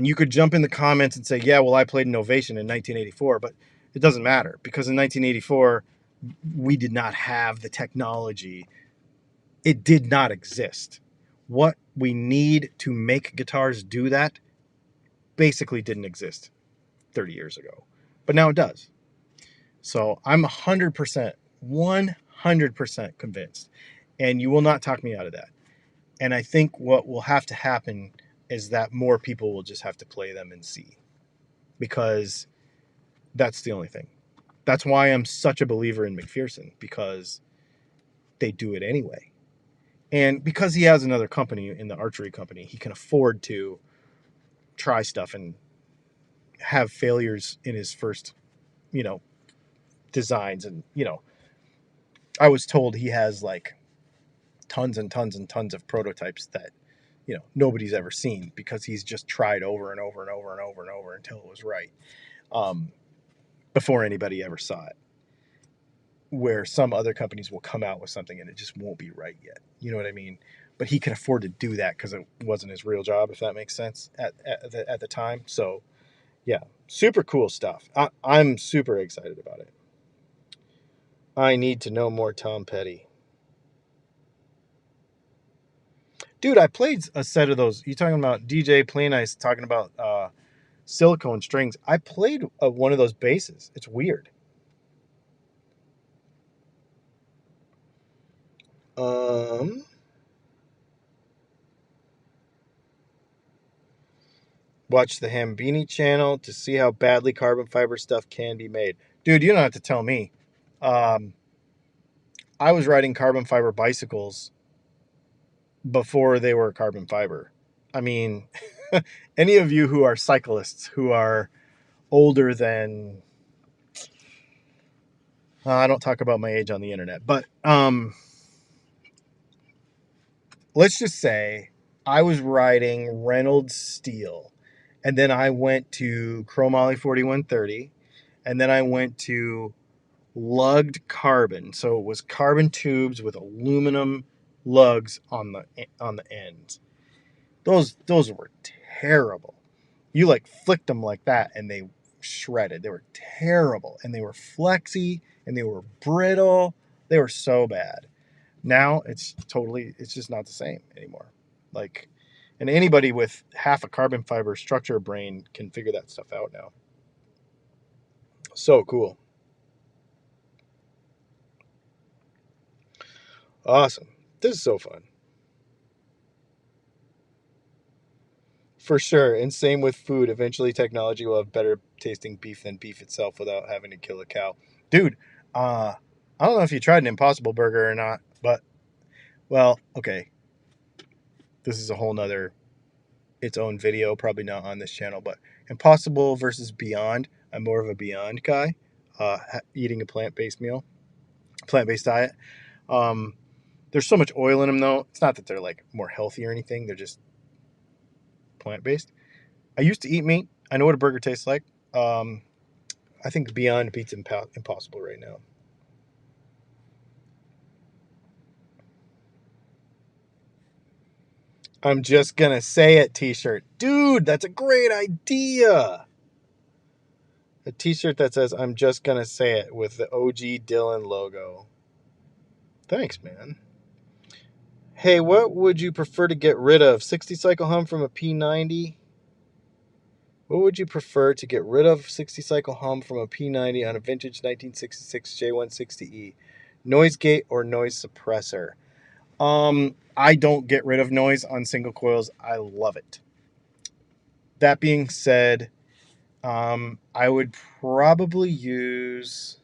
you could jump in the comments and say, yeah, well, I played in Ovation in 1984, but it doesn't matter, because in 1984, we did not have the technology. It did not exist. What we need to make guitars do that basically didn't exist 30 years ago, but now it does. So I'm 100%, 100% convinced, and you will not talk me out of that. And I think what will have to happen is that more people will just have to play them and see, because that's the only thing. That's why I'm such a believer in McPherson, because they do it anyway. And because he has another company in the archery company, he can afford to try stuff and have failures in his first, designs. And, I was told he has like tons and tons and tons of prototypes that, nobody's ever seen, because he's just tried over and over and over and over and over until it was right, before anybody ever saw it. Where some other companies will come out with something and it just won't be right yet. You know what I mean? But he can afford to do that because it wasn't his real job, if that makes sense, at the time. So, yeah, super cool stuff. I'm super excited about it. I need to know more Tom Petty. Dude, I played a set of those. You talking about DJ Play Nice talking about silicone strings. I played one of those basses. It's weird. Watch the Hambini channel to see how badly carbon fiber stuff can be made. Dude, you don't have to tell me. I was riding carbon fiber bicycles before they were carbon fiber. I mean, any of you who are cyclists who are older than... I don't talk about my age on the internet, but let's just say I was riding Reynolds steel, and then I went to Chromoly 4130, and then I went to lugged carbon. So it was carbon tubes with aluminum lugs on the ends. Those were terrible. You like flicked them like that and they shredded. They were terrible, and they were flexy, and they were brittle. They were so bad. Now it's just not the same anymore. Like, and anybody with half a carbon fiber structure brain can figure that stuff out now. So cool. Awesome. This is so fun. For sure. And same with food. Eventually technology will have better tasting beef than beef itself without having to kill a cow. Dude, I don't know if you tried an Impossible Burger or not, but, well, okay. This is a whole nother, its own video, probably not on this channel, but Impossible versus Beyond. I'm more of a Beyond guy, eating a plant-based meal. plant-based diet. There's so much oil in them, though. It's not that they're like more healthy or anything. They're just plant-based. I used to eat meat. I know what a burger tastes like. I think Beyond beats Impossible right now. I'm just gonna say it t-shirt. Dude, that's a great idea. A t-shirt that says I'm just gonna say it with the OG Dylan logo. Thanks, man. Hey, what would you prefer to get rid of? 60 cycle hum from a P90? What would you prefer to get rid of? 60 cycle hum from a P90 on a vintage 1966 J160E? Noise gate or noise suppressor? I don't get rid of noise on single coils. I love it. That being said, I would probably use...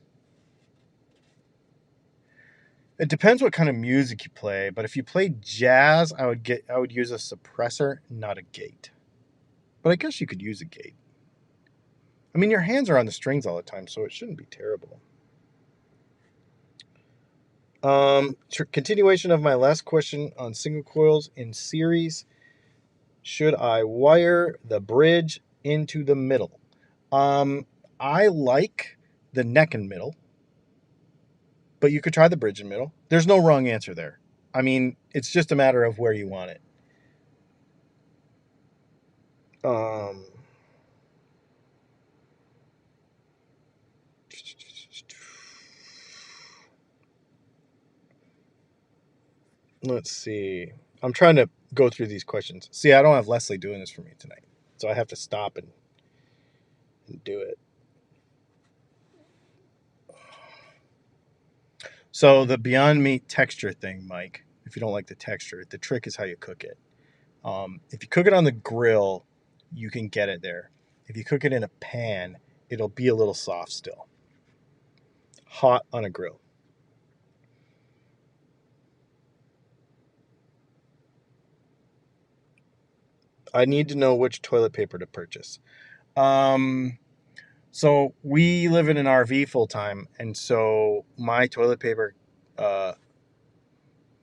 It depends what kind of music you play, but if you play jazz, I would use a suppressor, not a gate. But I guess you could use a gate. I mean, your hands are on the strings all the time, so it shouldn't be terrible. Continuation of my last question on single coils in series. Should I wire the bridge into the middle? I like the neck and middle, but you could try the bridge and middle. There's no wrong answer there. I mean, it's just a matter of where you want it. Let's see. I'm trying to go through these questions. See, I don't have Leslie doing this for me tonight, so I have to stop and do it. So the Beyond Meat texture thing, Mike, if you don't like the texture, the trick is how you cook it. If you cook it on the grill, you can get it there. If you cook it in a pan, it'll be a little soft still. Hot on a grill. I need to know which toilet paper to purchase. So we live in an RV full time, and so my toilet paper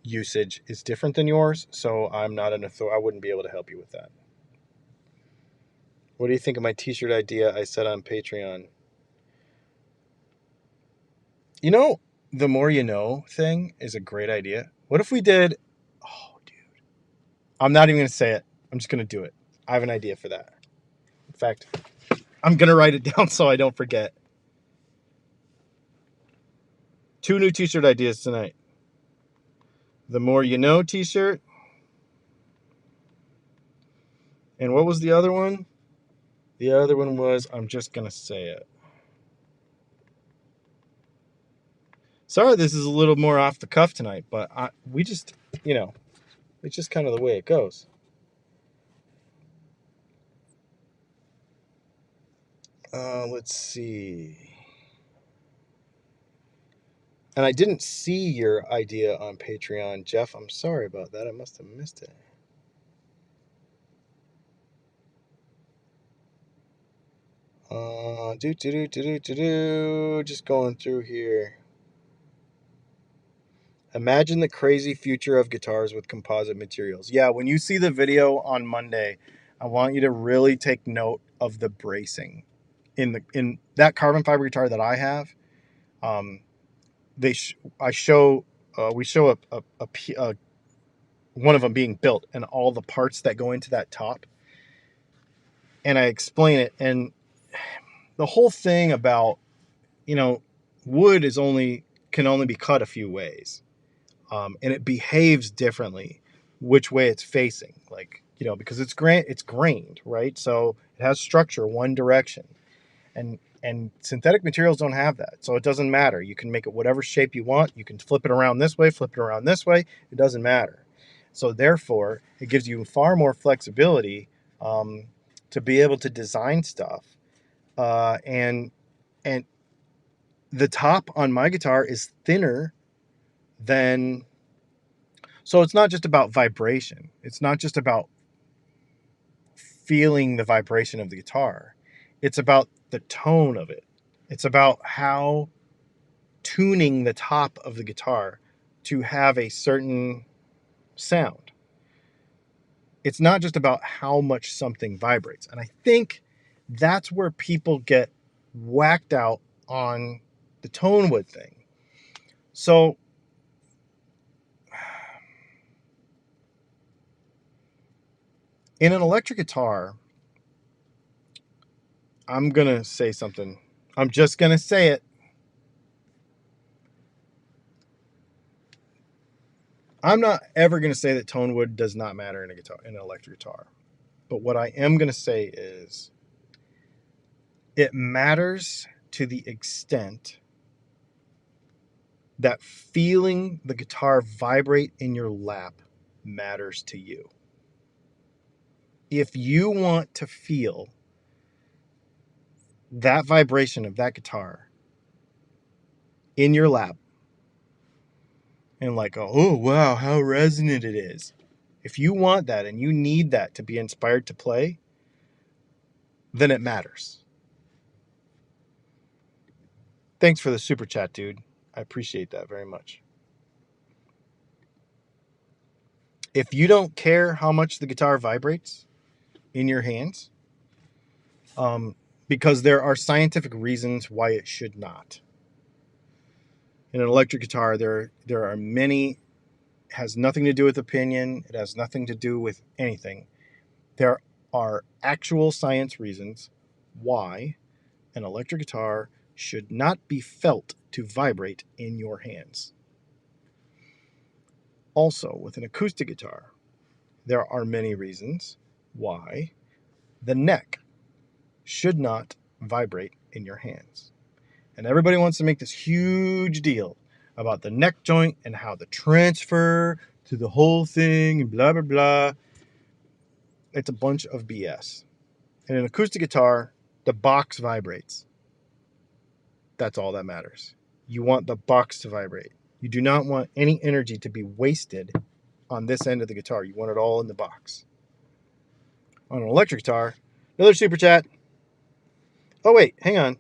usage is different than yours. So I'm not an authority. I wouldn't be able to help you with that. What do you think of my t-shirt idea I said on Patreon? You know, the more you know thing is a great idea. What if we did... Oh, dude. I'm not even going to say it. I'm just going to do it. I have an idea for that. In fact, I'm going to write it down so I don't forget. 2 new t-shirt ideas tonight. The more you know t-shirt. And what was the other one? The other one was I'm just going to say it. Sorry, this is a little more off the cuff tonight, but we just, it's just kind of the way it goes. Let's see. And I didn't see your idea on Patreon, Jeff. I'm sorry about that. I must have missed it. Just going through here. Imagine the crazy future of guitars with composite materials. Yeah, when you see the video on Monday, I want you to really take note of the bracing. In that carbon fiber guitar that I have, we show one of them being built and all the parts that go into that top, and I explain it, and the whole thing about wood can only be cut a few ways, and it behaves differently which way it's facing, because it's grained, right? So it has structure one direction, and synthetic materials don't have that, so it doesn't matter. You can make it whatever shape you want. You can flip it around this way, flip it around this way. It doesn't matter. So therefore, it gives you far more flexibility to be able to design stuff. And the top on my guitar is thinner than... So it's not just about vibration. It's not just about feeling the vibration of the guitar. It's about the tone of it. It's about how tuning the top of the guitar to have a certain sound. It's not just about how much something vibrates. And I think that's where people get whacked out on the tone wood thing. So in an electric guitar, I'm going to say something. I'm just going to say it. I'm not ever going to say that tone wood does not matter in an electric guitar. But what I am going to say is it matters to the extent that feeling the guitar vibrate in your lap matters to you. If you want to feel that vibration of that guitar in your lap and like, oh, wow, how resonant it is. If you want that and you need that to be inspired to play, then it matters. Thanks for the super chat, dude. I appreciate that very much. If you don't care how much the guitar vibrates in your hands, because there are scientific reasons why it should not. In an electric guitar, there are many. It has nothing to do with opinion. It has nothing to do with anything. There are actual science reasons why an electric guitar should not be felt to vibrate in your hands. Also, with an acoustic guitar, there are many reasons why the neck should not vibrate in your hands. And everybody wants to make this huge deal about the neck joint and how the transfer to the whole thing and blah, blah, blah. It's a bunch of BS. In an acoustic guitar, the box vibrates. That's all that matters. You want the box to vibrate. You do not want any energy to be wasted on this end of the guitar. You want it all in the box. On an electric guitar, another super chat. Oh, wait, hang on.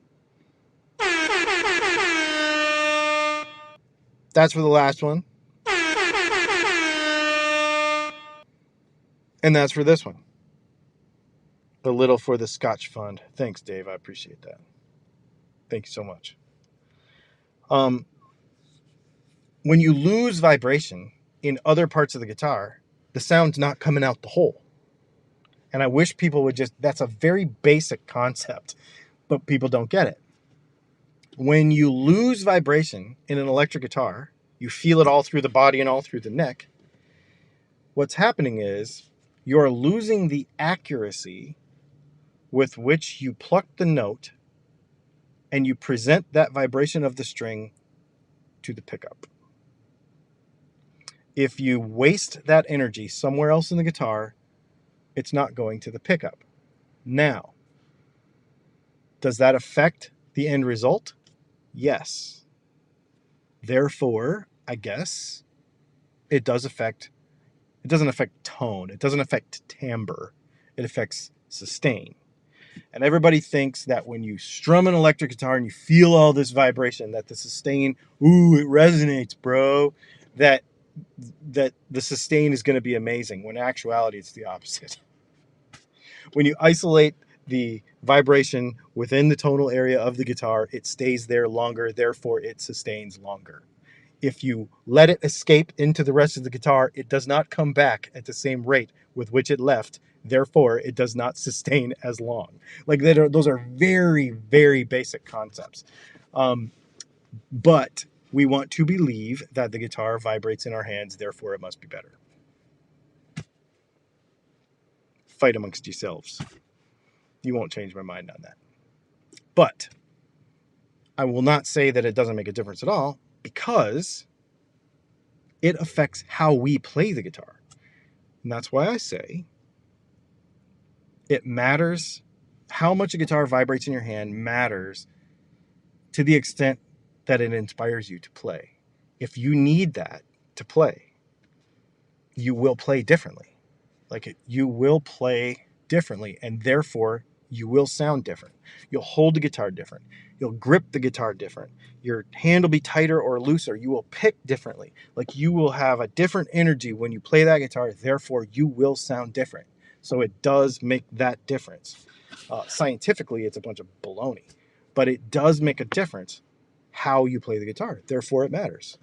That's for the last one. And that's for this one. The little for the Scotch Fund. Thanks, Dave. I appreciate that. Thank you so much. When you lose vibration in other parts of the guitar, the sound's not coming out the hole. And I wish people would that's a very basic concept, but people don't get it. When you lose vibration in an electric guitar, you feel it all through the body and all through the neck. What's happening is you're losing the accuracy with which you pluck the note and you present that vibration of the string to the pickup. If you waste that energy somewhere else in the guitar, it's not going to the pickup. Now, does that affect the end result? Yes. Therefore, I guess it doesn't affect tone. It doesn't affect timbre. It affects sustain. And everybody thinks that when you strum an electric guitar and you feel all this vibration, that the sustain, ooh, it resonates, bro, that the sustain is going to be amazing, when in actuality it's the opposite. When you isolate the vibration within the tonal area of the guitar, it stays there longer, therefore it sustains longer. If you let it escape into the rest of the guitar, it does not come back at the same rate with which it left, therefore it does not sustain as long. Like, those are very, very basic concepts. But we want to believe that the guitar vibrates in our hands, therefore it must be better. Fight amongst yourselves. You won't change my mind on that. But I will not say that it doesn't make a difference at all, because it affects how we play the guitar. And that's why I say it matters. How much a guitar vibrates in your hand matters to the extent that it inspires you to play. If you need that to play, you will play differently. You will play differently, and therefore You will sound different. You'll hold the guitar different. You'll grip the guitar different. Your hand will be tighter or looser. You will pick differently. Like, you will have a different energy when you play that guitar. Therefore, you will sound different. So it does make that difference. Scientifically, it's a bunch of baloney, but it does make a difference how you play the guitar. Therefore, it matters.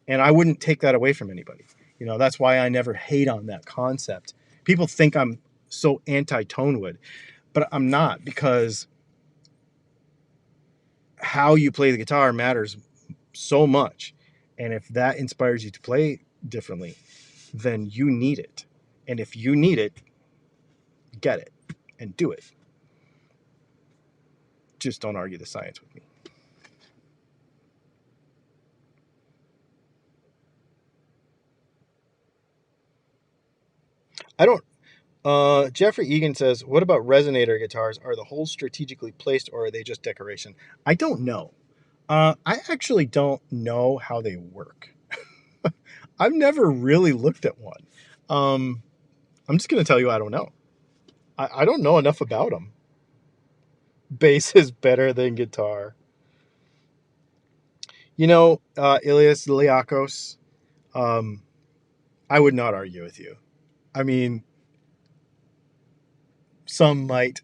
And I wouldn't take that away from anybody. You know, that's why I never hate on that concept. People think I'm so anti-tone wood, but I'm not, because how you play the guitar matters so much. And if that inspires you to play differently, then you need it. And if you need it, get it and do it. Just don't argue the science with me. I don't. Jeffrey Egan says, what about resonator guitars? Are the holes strategically placed, or are they just decoration? I don't know. I actually don't know how they work. I've never really looked at one. I'm just going to tell you I don't know. I don't know enough about them. Bass is better than guitar. You know, Ilias Liakos, I would not argue with you. I mean, some might,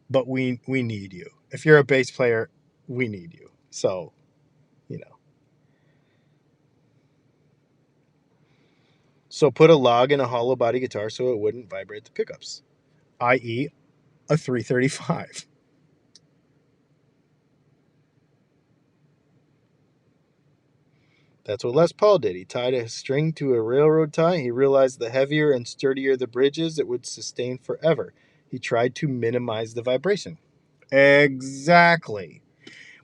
but we need you. If you're a bass player, we need you. So, you know. So put a log in a hollow body guitar so it wouldn't vibrate the pickups, i.e. a 335. That's what Les Paul did. He tied a string to a railroad tie. He realized the heavier and sturdier the bridge is, it would sustain forever. He tried to minimize the vibration. Exactly.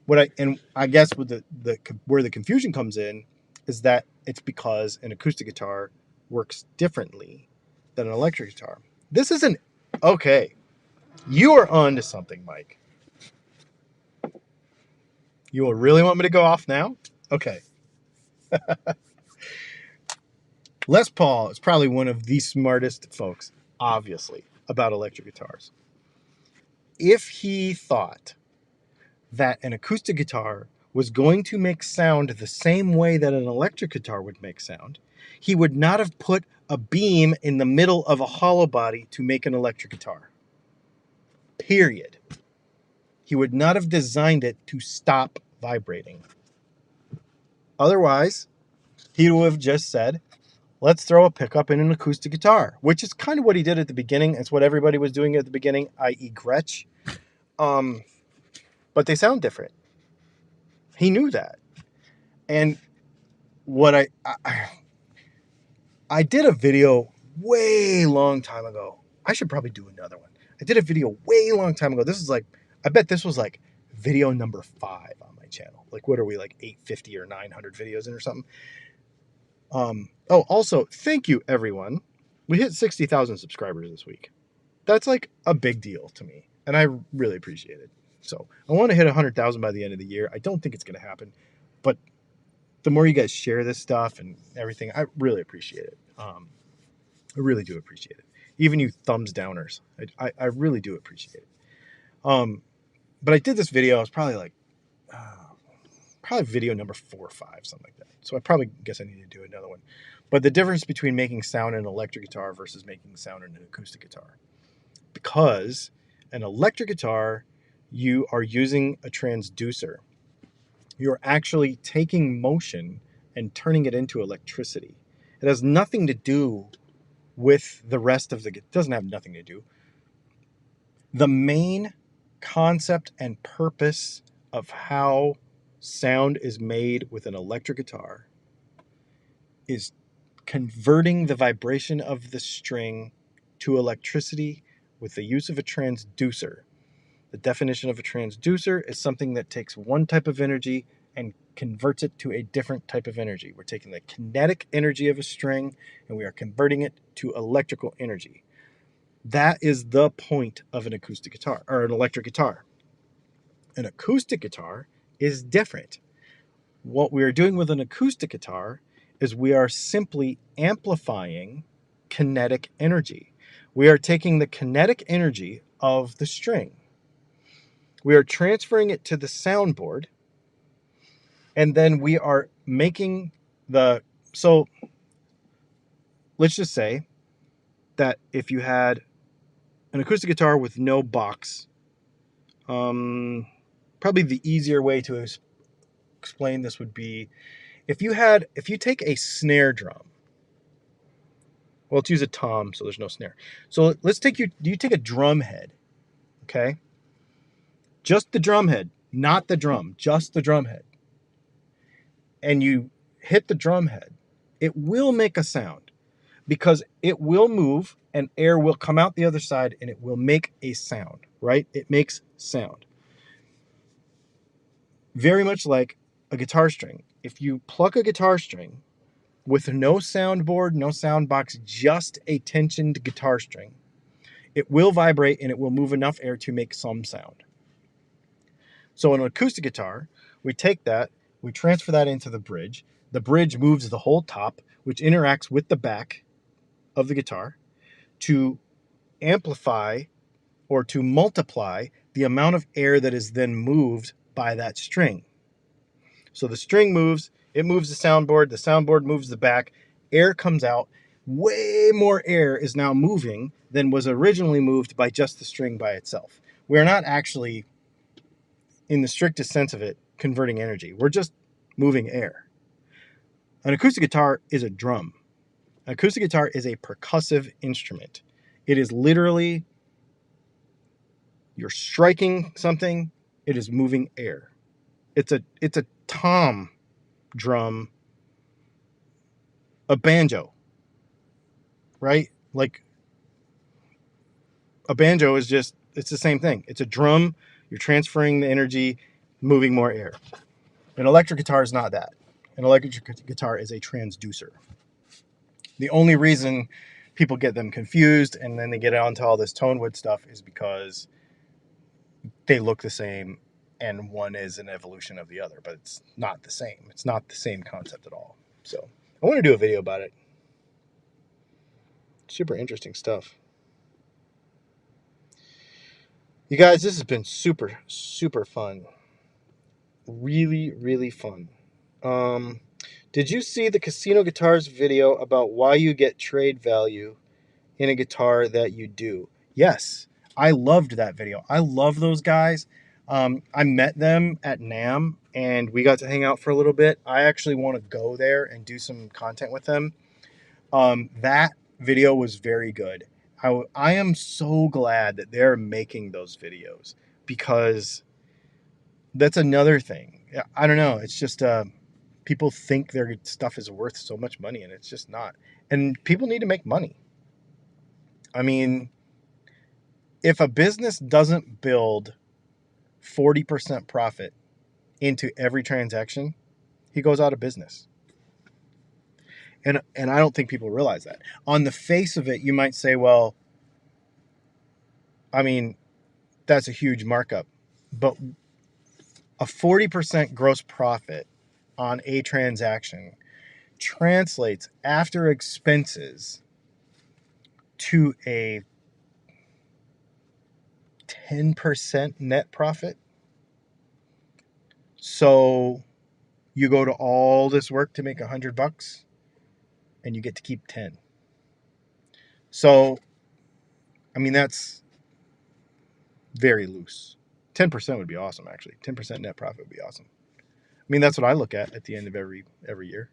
I guess with the where the confusion comes in is that it's because an acoustic guitar works differently than an electric guitar. This isn't okay. You are on to something, Mike. You will really want me to go off now? Okay. Les Paul is probably one of the smartest folks, obviously, about electric guitars. If he thought that an acoustic guitar was going to make sound the same way that an electric guitar would make sound, he would not have put a beam in the middle of a hollow body to make an electric guitar. Period. He would not have designed it to stop vibrating. Otherwise, he would have just said, let's throw a pickup in an acoustic guitar, which is kind of what he did at the beginning. It's what everybody was doing at the beginning, i.e. Gretsch. But they sound different. He knew that. And what I did a video way long time ago. I should probably do another one. I did a video way long time ago. This is like, I bet this was like video number 5 on my channel. Like, what are we, like 850 or 900 videos in or something? Also, thank you, everyone. We hit 60,000 subscribers this week. That's like a big deal to me, and I really appreciate it. So I want to hit 100,000 by the end of the year. I don't think it's going to happen, but the more you guys share this stuff and everything, I really appreciate it. I really do appreciate it. Even you thumbs downers, I really do appreciate it. But I did this video. I was probably like, probably video number 4 or 5, something like that. So I probably guess I need to do another one. But the difference between making sound in an electric guitar versus making sound in an acoustic guitar. Because an electric guitar, you are using a transducer. You're actually taking motion and turning it into electricity. It has nothing to do with the rest of it doesn't have nothing to do. The main concept and purpose of how sound is made with an electric guitar is converting the vibration of the string to electricity with the use of a transducer. The definition of a transducer is something that takes one type of energy and converts it to a different type of energy. We're taking the kinetic energy of a string and we are converting it to electrical energy. That is the point of an acoustic guitar or an electric guitar. An acoustic guitar is different. What we are doing with an acoustic guitar is we are simply amplifying kinetic energy. We are taking the kinetic energy of the string. We are transferring it to the soundboard, and then we are making the... So let's just say that if you had an acoustic guitar with no box, probably the easier way to explain this would be if you take a snare drum. Well, let's use a tom, so there's no snare. So let's take you take a drum head, okay? Just the drum head, not the drum, just the drum head. And you hit the drum head. It will make a sound because it will move and air will come out the other side and it will make a sound, right? It makes sound. Very much like a guitar string. If you pluck a guitar string with no soundboard, no sound box, just a tensioned guitar string, it will vibrate and it will move enough air to make some sound. So in an acoustic guitar, we take that, we transfer that into the bridge. The bridge moves the whole top, which interacts with the back of the guitar to amplify or to multiply the amount of air that is then moved by that string. So the string moves, it moves the soundboard moves the back, air comes out, way more air is now moving than was originally moved by just the string by itself. We're not actually, in the strictest sense of it, converting energy. We're just moving air. An acoustic guitar is a drum. An acoustic guitar is a percussive instrument. It is literally, you're striking something, it is moving air. It's a tom drum, a banjo, right? Like a banjo is just, it's the same thing. It's a drum, you're transferring the energy, moving more air. An electric guitar is not that. An electric guitar is a transducer. The only reason people get them confused and then they get onto all this tone wood stuff is because they look the same and one is an evolution of the other, but it's not the same. It's not the same concept at all. So I want to do a video about it. Super interesting stuff. You guys, this has been super, super fun. Really, really fun. Did you see the Casino Guitars video about why you get trade value in a guitar that you do? Yes, I loved that video. I love those guys. I met them at NAMM and we got to hang out for a little bit. I actually want to go there and do some content with them. That video was very good. I am so glad that they're making those videos because that's another thing. I don't know. It's just people think their stuff is worth so much money and it's just not. And people need to make money. I mean, if a business doesn't build 40% profit into every transaction, he goes out of business. And I don't think people realize that. On the face of it, you might say, well, I mean, that's a huge markup. But a 40% gross profit on a transaction translates after expenses to a 10% net profit. So you go to all this work to make $100 and you get to keep 10. So, I mean, that's very loose. 10% would be awesome, actually. 10% net profit would be awesome. I mean, that's what I look at the end of every year.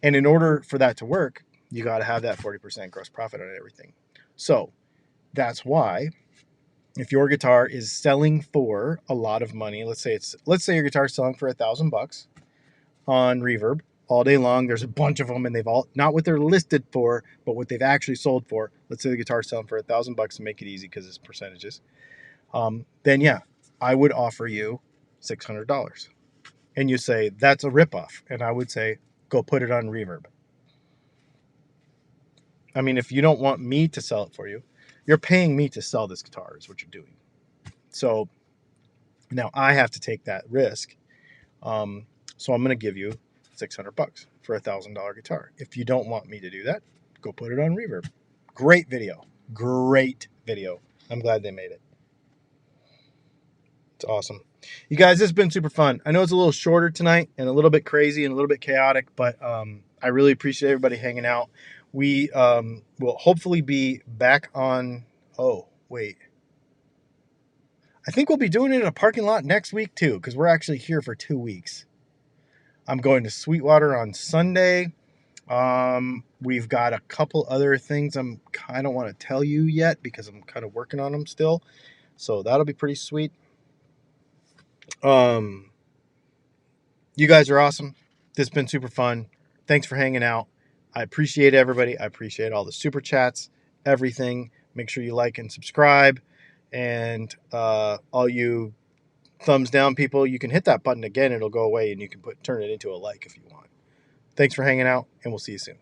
And in order for that to work, you got to have that 40% gross profit on everything. So that's why if your guitar is selling for a lot of money, let's say your guitar is selling for $1,000 on Reverb all day long. There's a bunch of them and they've all, not what they're listed for, but what they've actually sold for. Let's say the guitar is selling for $1,000 to make it easy because it's percentages. Then yeah, I would offer you $600. And you say, that's a ripoff. And I would say, go put it on Reverb. I mean, if you don't want me to sell it for you, you're paying me to sell this guitar is what you're doing. So now I have to take that risk. So I'm going to give you $600 for $1,000 guitar. If you don't want me to do that, go put it on Reverb. Great video. Great video. I'm glad they made it. It's awesome. You guys, this has been super fun. I know it's a little shorter tonight and a little bit crazy and a little bit chaotic, but I really appreciate everybody hanging out. We will hopefully be back on. Oh, wait. I think we'll be doing it in a parking lot next week too, because we're actually here for 2 weeks. I'm going to Sweetwater on Sunday. We've got a couple other things I don't want to tell you yet because I'm kind of working on them still. So that'll be pretty sweet. You guys are awesome. This has been super fun. Thanks for hanging out. I appreciate everybody. I appreciate all the super chats, everything. Make sure you like and subscribe. And all you thumbs down people, you can hit that button again. It'll go away and you can turn it into a like if you want. Thanks for hanging out, and we'll see you soon.